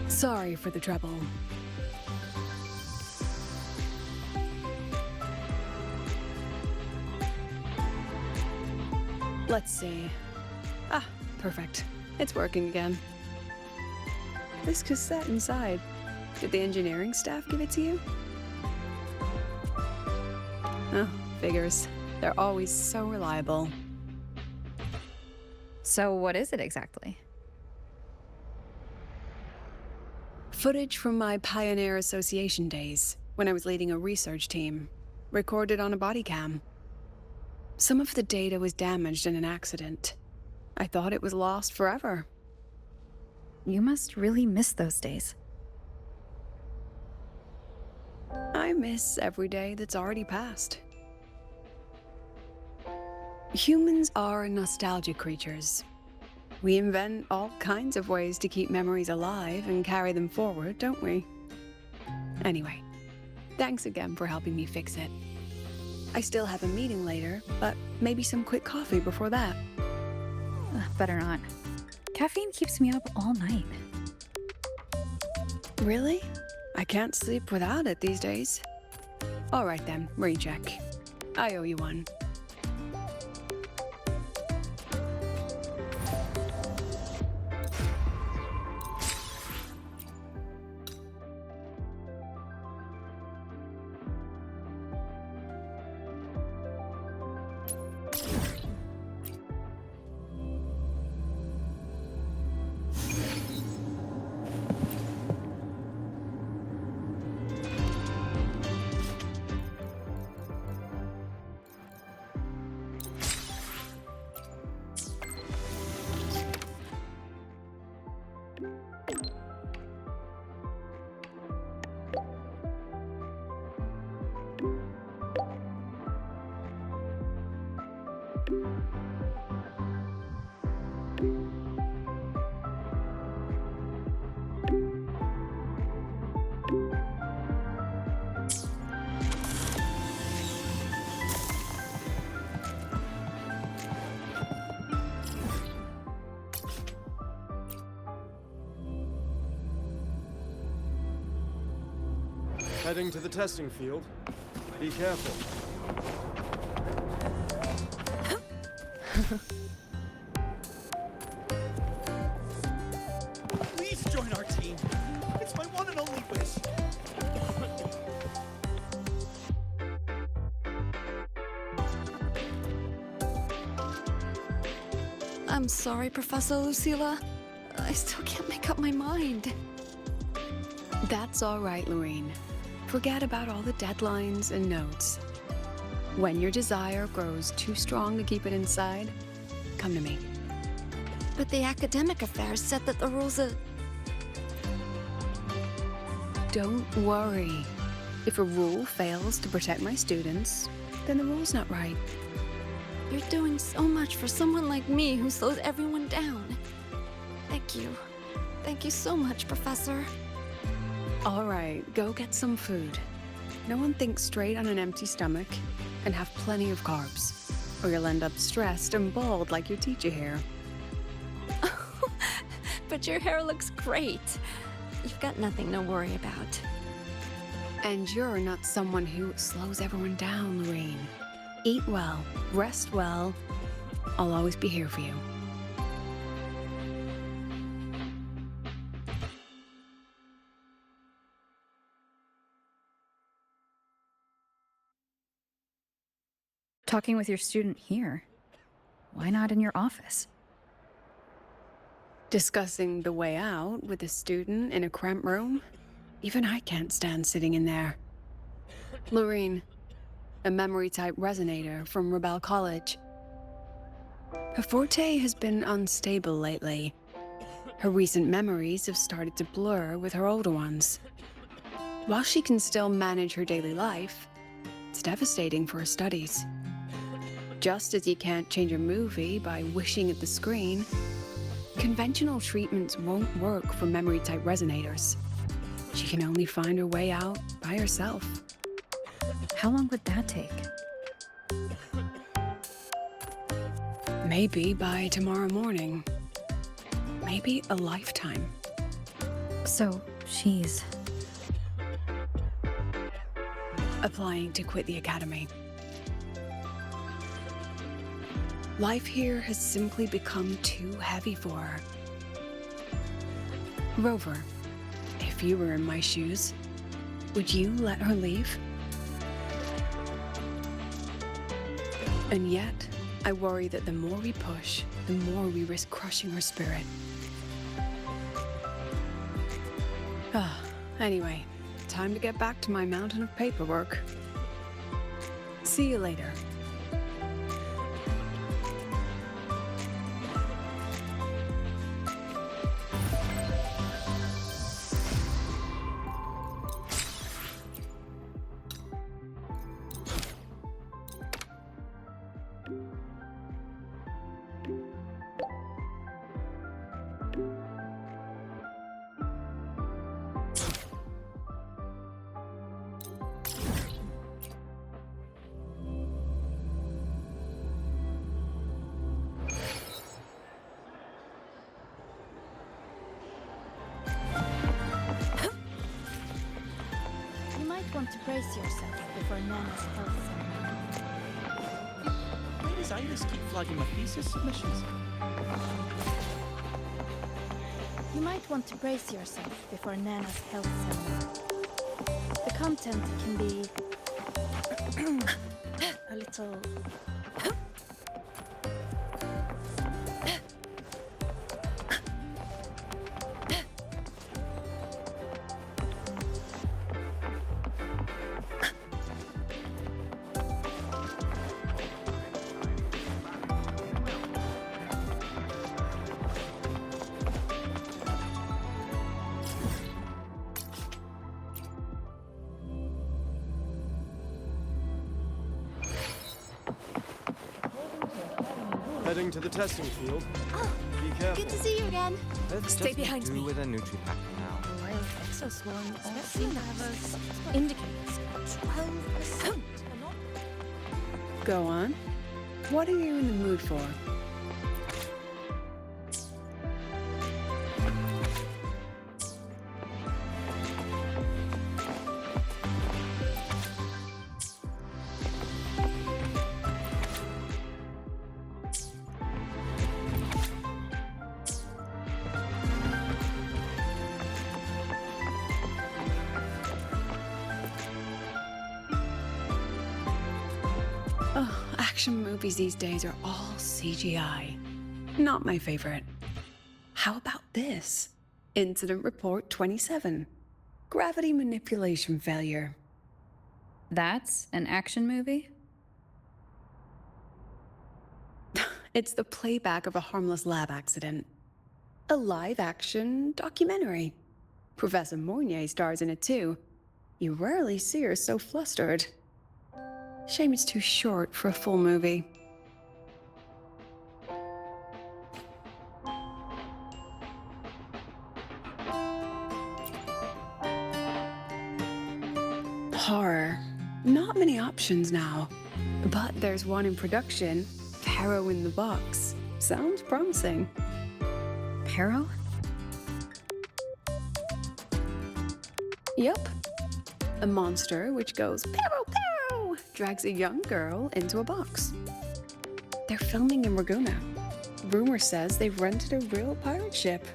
Sorry for the trouble. Let's see. Ah, perfect. It's working again. This cassette inside. Did the engineering staff give it to you? Oh, figures. They're always so reliable. So what is it exactly? Footage from my Pioneer Association days, when I was leading a research team, recorded on a body cam. Some of the data was damaged in an accident. I thought it was lost forever. You must really miss those days. I miss every day that's already passed. Humans are nostalgic creatures. We invent all kinds of ways to keep memories alive and carry them forward, don't we? Anyway, thanks again for helping me fix it. I still have a meeting later, but maybe some quick coffee before that. Better not. Caffeine keeps me up all night. Really? I can't sleep without it these days. All right then, recheck. I owe you one. Heading to the testing field. Be careful. Please join our team. It's my one and only wish. I'm sorry, Professor Lucila. I still can't make up my mind. That's all right, Lorraine. Forget about all the deadlines and notes. When your desire grows too strong to keep it inside, come to me. But the academic affairs said that the rules of... Don't worry. If a rule fails to protect my students, then the rule's not right. You're doing so much for someone like me who slows everyone down. Thank you. Thank you so much, Professor. All right, go get some food. No one thinks straight on an empty stomach, and have plenty of carbs, or you'll end up stressed and bald like your teacher here. But your hair looks great. You've got nothing to worry about. And you're not someone who slows everyone down, Lorraine. Eat well, rest well. I'll always be here for you. Talking with your student here. Why not in your office? Discussing the way out with a student in a cramped room? Even I can't stand sitting in there. Lorraine, a memory-type resonator from Rebel College. Her forte has been unstable lately. Her recent memories have started to blur with her older ones. While she can still manage her daily life, it's devastating for her studies. Just as you can't change a movie by wishing at the screen, conventional treatments won't work for memory-type resonators. She can only find her way out by herself. How long would that take? Maybe by tomorrow morning. Maybe a lifetime. So, she's... applying to quit the academy. Life here has simply become too heavy for her. Rover, if you were in my shoes, would you let her leave? And yet, I worry that the more we push, the more we risk crushing her spirit. Anyway, time to get back to my mountain of paperwork. See you later. Want to brace yourself before Nana's health seminar. Why does Iris keep flagging my thesis submissions? You might want to brace yourself before Nana's health seminar. The content can be a little... Heading to the testing field. Oh, be careful. Good to see you again. Let's Stay just behind do me. with a Nutri-Pack now. The wild exoswarm all seem to have indicators 12%. Go on. What are you in the mood for? Action movies these days are all CGI. Not my favorite. How about this? Incident Report 27. Gravity manipulation failure. That's an action movie? It's the playback of a harmless lab accident. A live-action documentary. Professor Mournier stars in it too. You rarely see her so flustered. Shame it's too short for a full movie. Horror. Not many options now. But there's one in production. Pero in the Box. Sounds promising. Pero? Yep. A monster which goes pero pero drags a young girl into a box. They're filming in Raguna. Rumor says they've rented a real pirate ship.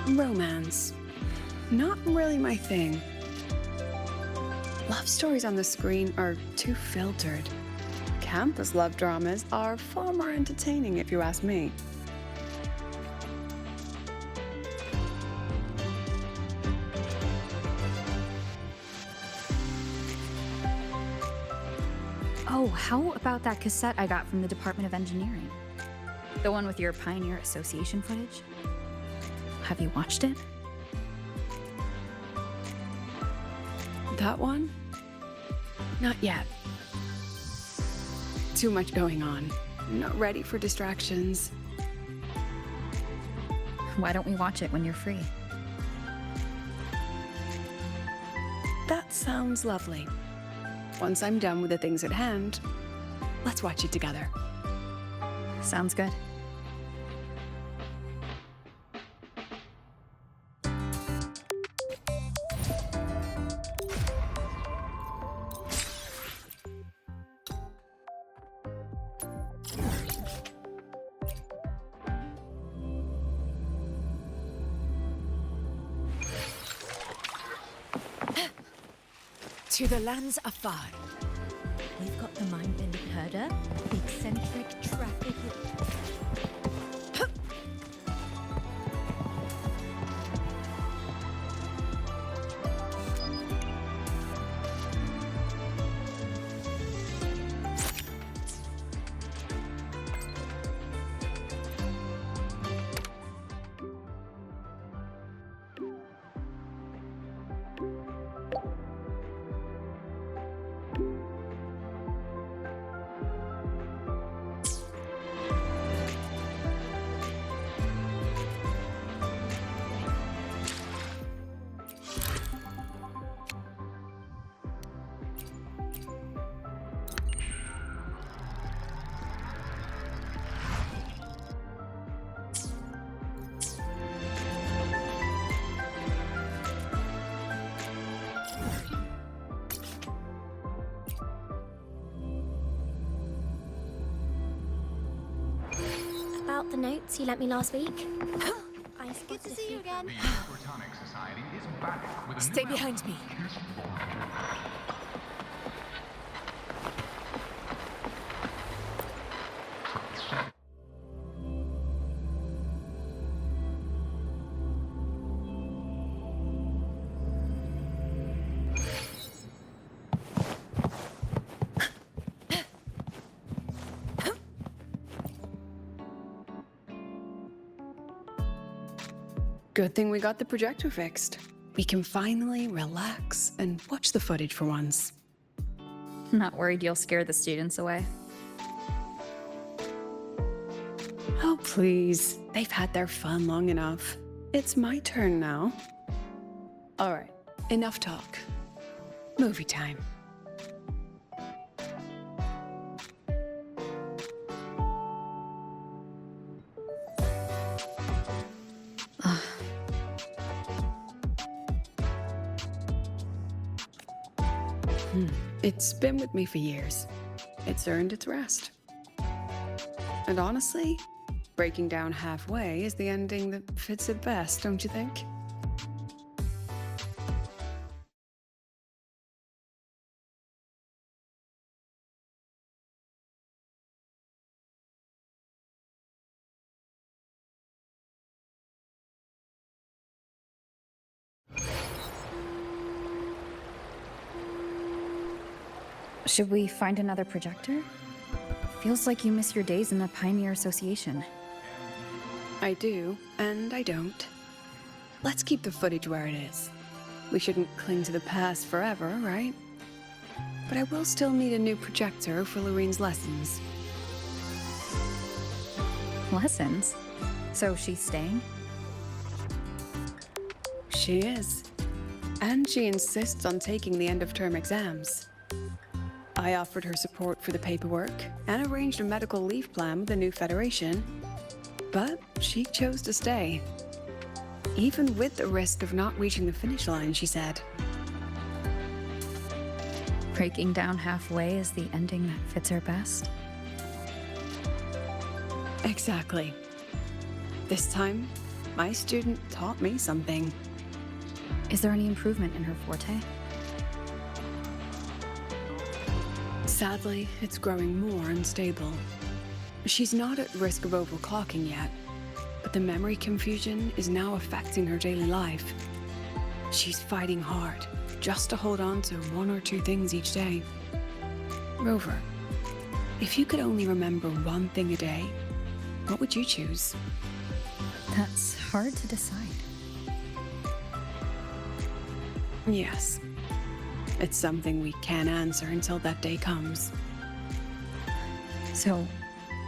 Romance. Not really my thing. Love stories on the screen are too filtered. Campus love dramas are far more entertaining if you ask me. Oh, how about that cassette I got from the Department of Engineering? The one with your Pioneer Association footage? Have you watched it? That one? Not yet. Too much going on. Not ready for distractions. Why don't we watch it when you're free? That sounds lovely. Once I'm done with the things at hand, let's watch it together. Sounds good. To the lands afar. We've got the mind-bending herder, the eccentric traffic. About the notes you lent me last week. It's good to see you again. The Platonic Society is back with a Stay new behind me. Good thing we got the projector fixed. We can finally relax and watch the footage for once. Not worried you'll scare the students away? Oh, please. They've had their fun long enough. It's my turn now. All right, enough talk. Movie time. It's been with me for years. It's earned its rest. And honestly, breaking down halfway is the ending that fits it best, don't you think? Should we find another projector? Feels like you miss your days in the Pioneer Association. I do, and I don't. Let's keep the footage where it is. We shouldn't cling to the past forever, right? But I will still need a new projector for Lorene's lessons. Lessons? So she's staying? She is. And she insists on taking the end-of-term exams. I offered her support for the paperwork and arranged a medical leave plan with the new Federation, but she chose to stay. Even with the risk of not reaching the finish line, she said. Breaking down halfway is the ending that fits her best? Exactly. This time, my student taught me something. Is there any improvement in her forte? Sadly, it's growing more unstable. She's not at risk of overclocking yet, but the memory confusion is now affecting her daily life. She's fighting hard just to hold on to one or two things each day. Rover, if you could only remember one thing a day, what would you choose? That's hard to decide. Yes. It's something we can't answer until that day comes. So,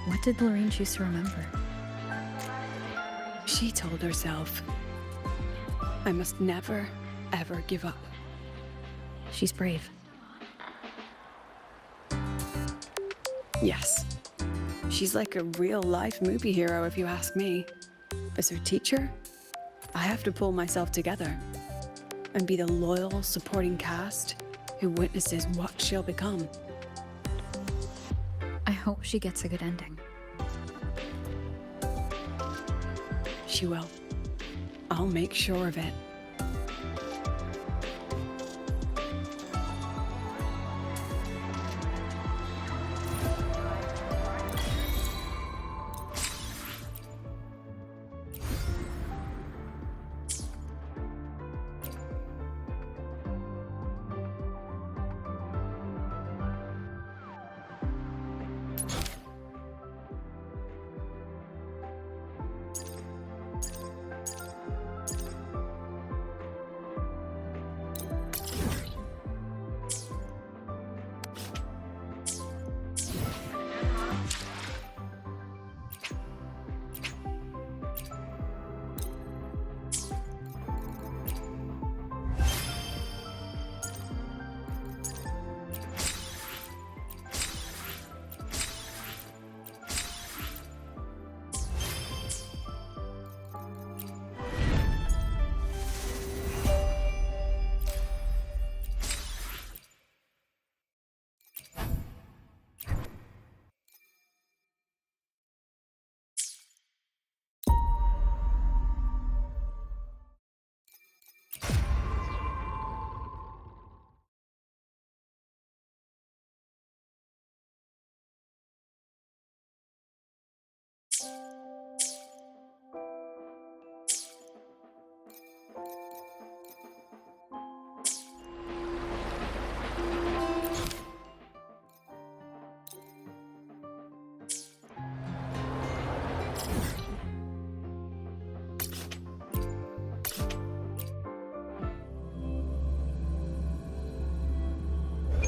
what did Lorene choose to remember? She told herself, I must never, ever give up. She's brave. Yes. She's like a real-life movie hero, if you ask me. As her teacher, I have to pull myself together and be the loyal, supporting cast who witnesses what she'll become. I hope she gets a good ending. She will. I'll make sure of it.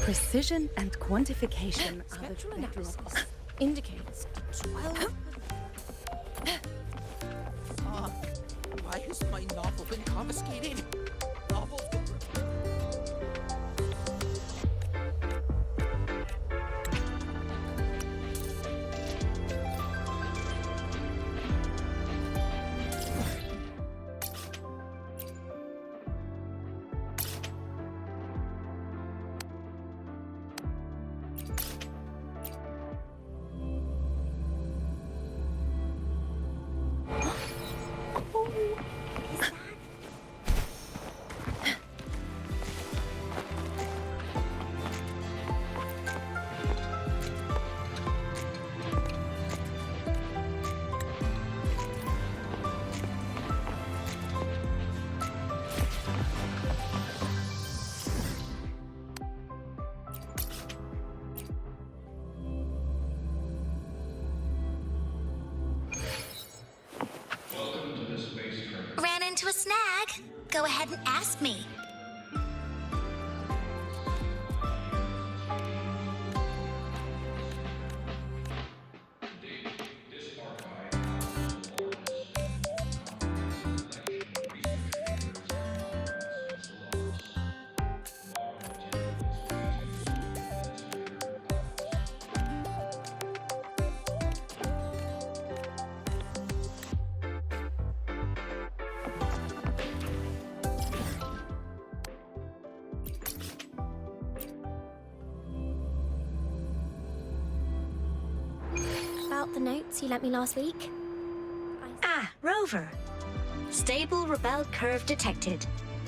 Precision and quantification are the Spectral bedrock. analysis indicates 12. Why has my novel been confiscated? Novels Go ahead and ask me. About the notes you lent me last week? Ah, Rover. Stable Rebel curve detected.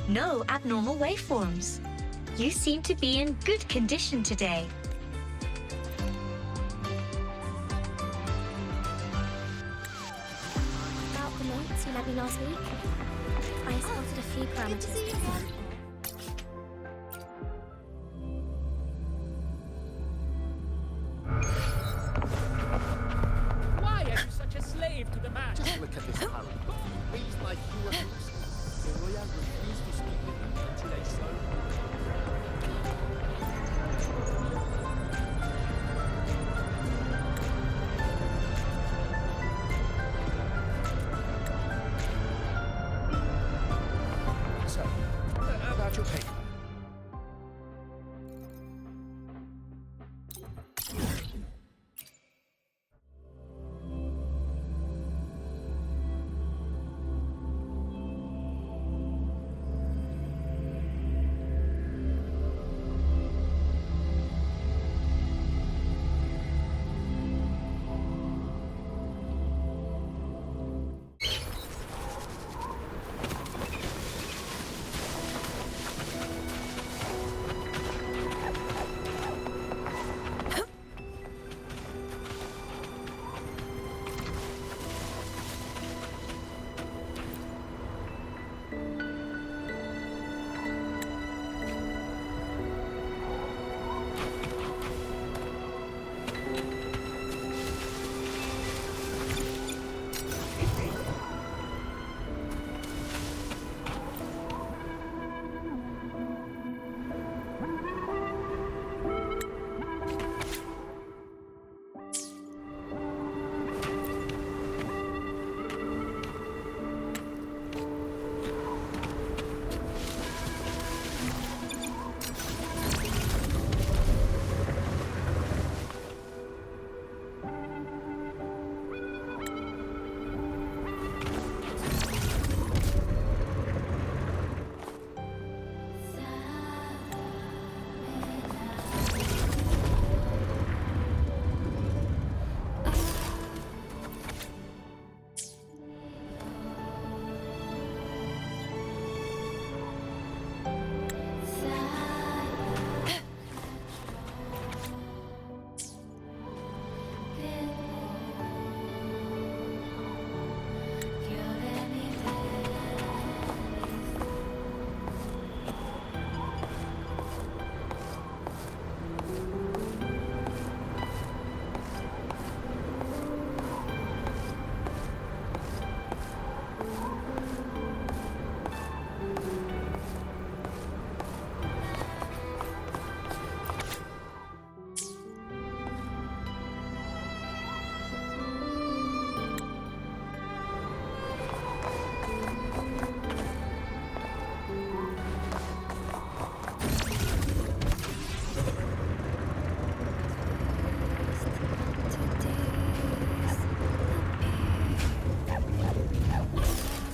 No abnormal waveforms. You seem to be in good condition today. About the notes you lent me last week? I spotted a few parameters. Why are you such a slave to the man? Just look at this parrot. Raised like you were. The royal refused to speak with him until I saw him. So, about your paper.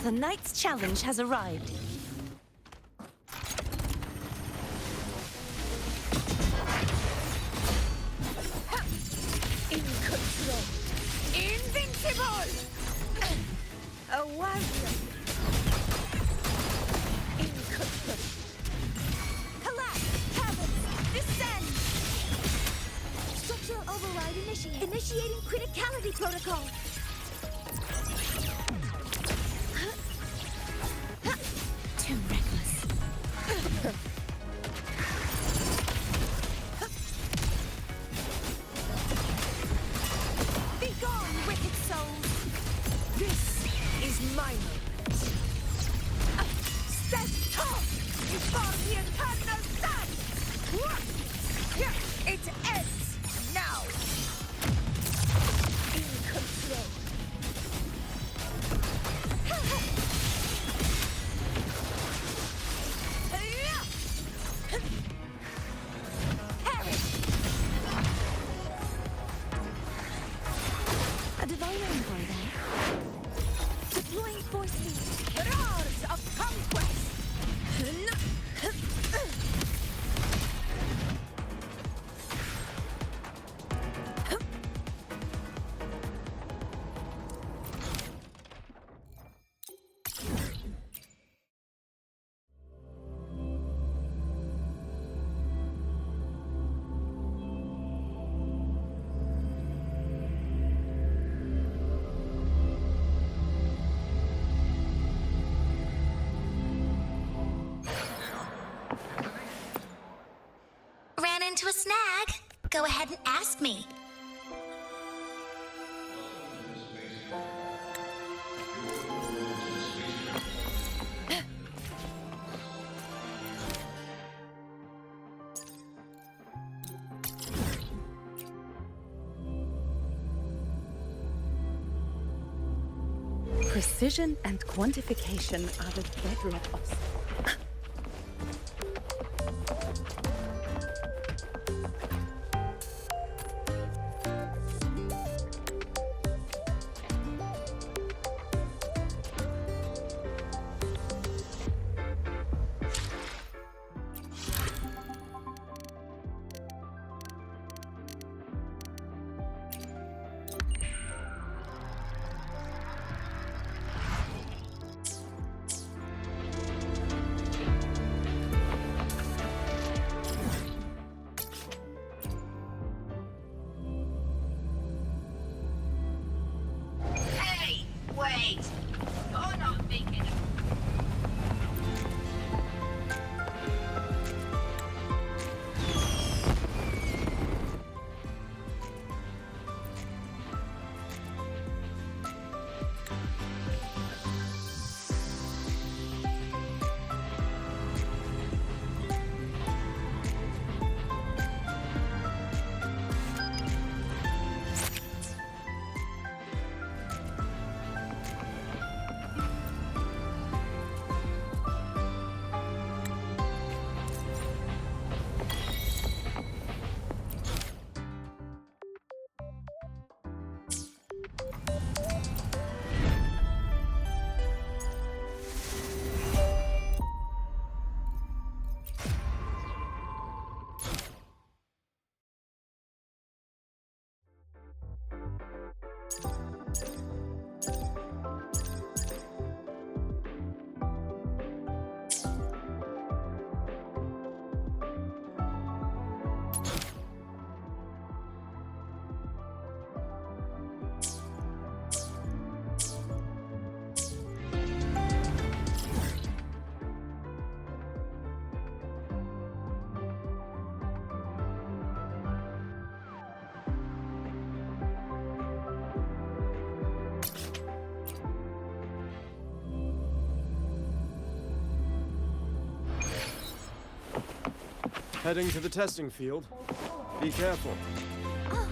The Knight's challenge has arrived. In control. Invincible! A warrior. In control. Collapse! Heavens! Descend! Structural override initiated. Initiating criticality protocol. Too reckless. Be gone, wicked souls! This is my moment. Stand into a snag, go ahead and ask me. Precision and quantification are the bedrock of... Hey, wait! You're not thinking of... Heading to the testing field. Be careful. Oh,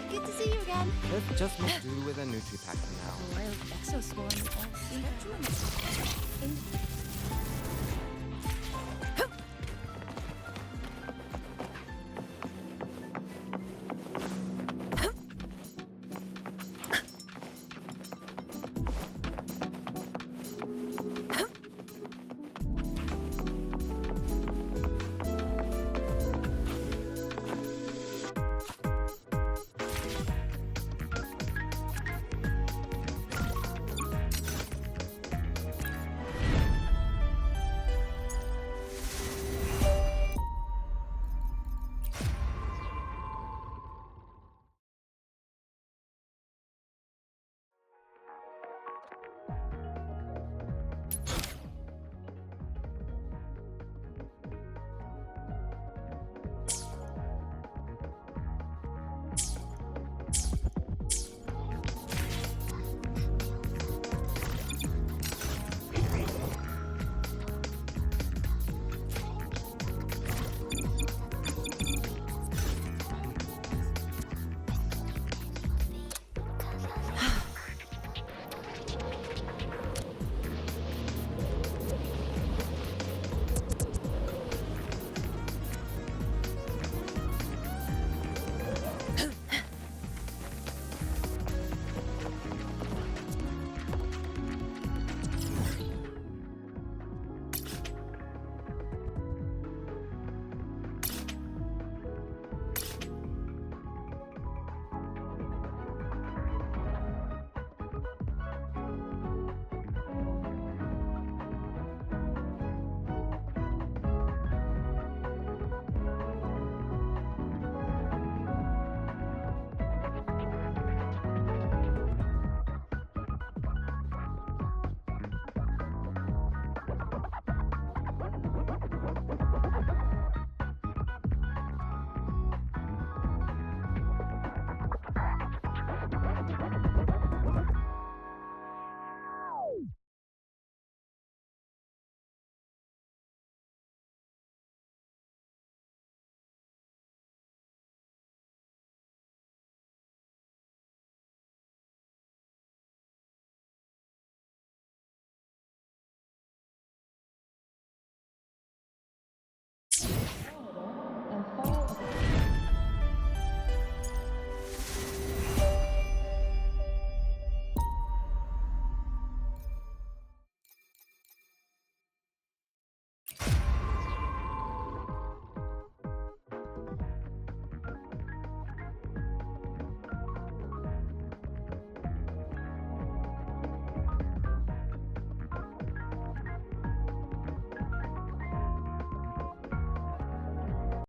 good to see you again. Let's just make do with a Nutri-Pack for now. Wild exoswarm all seem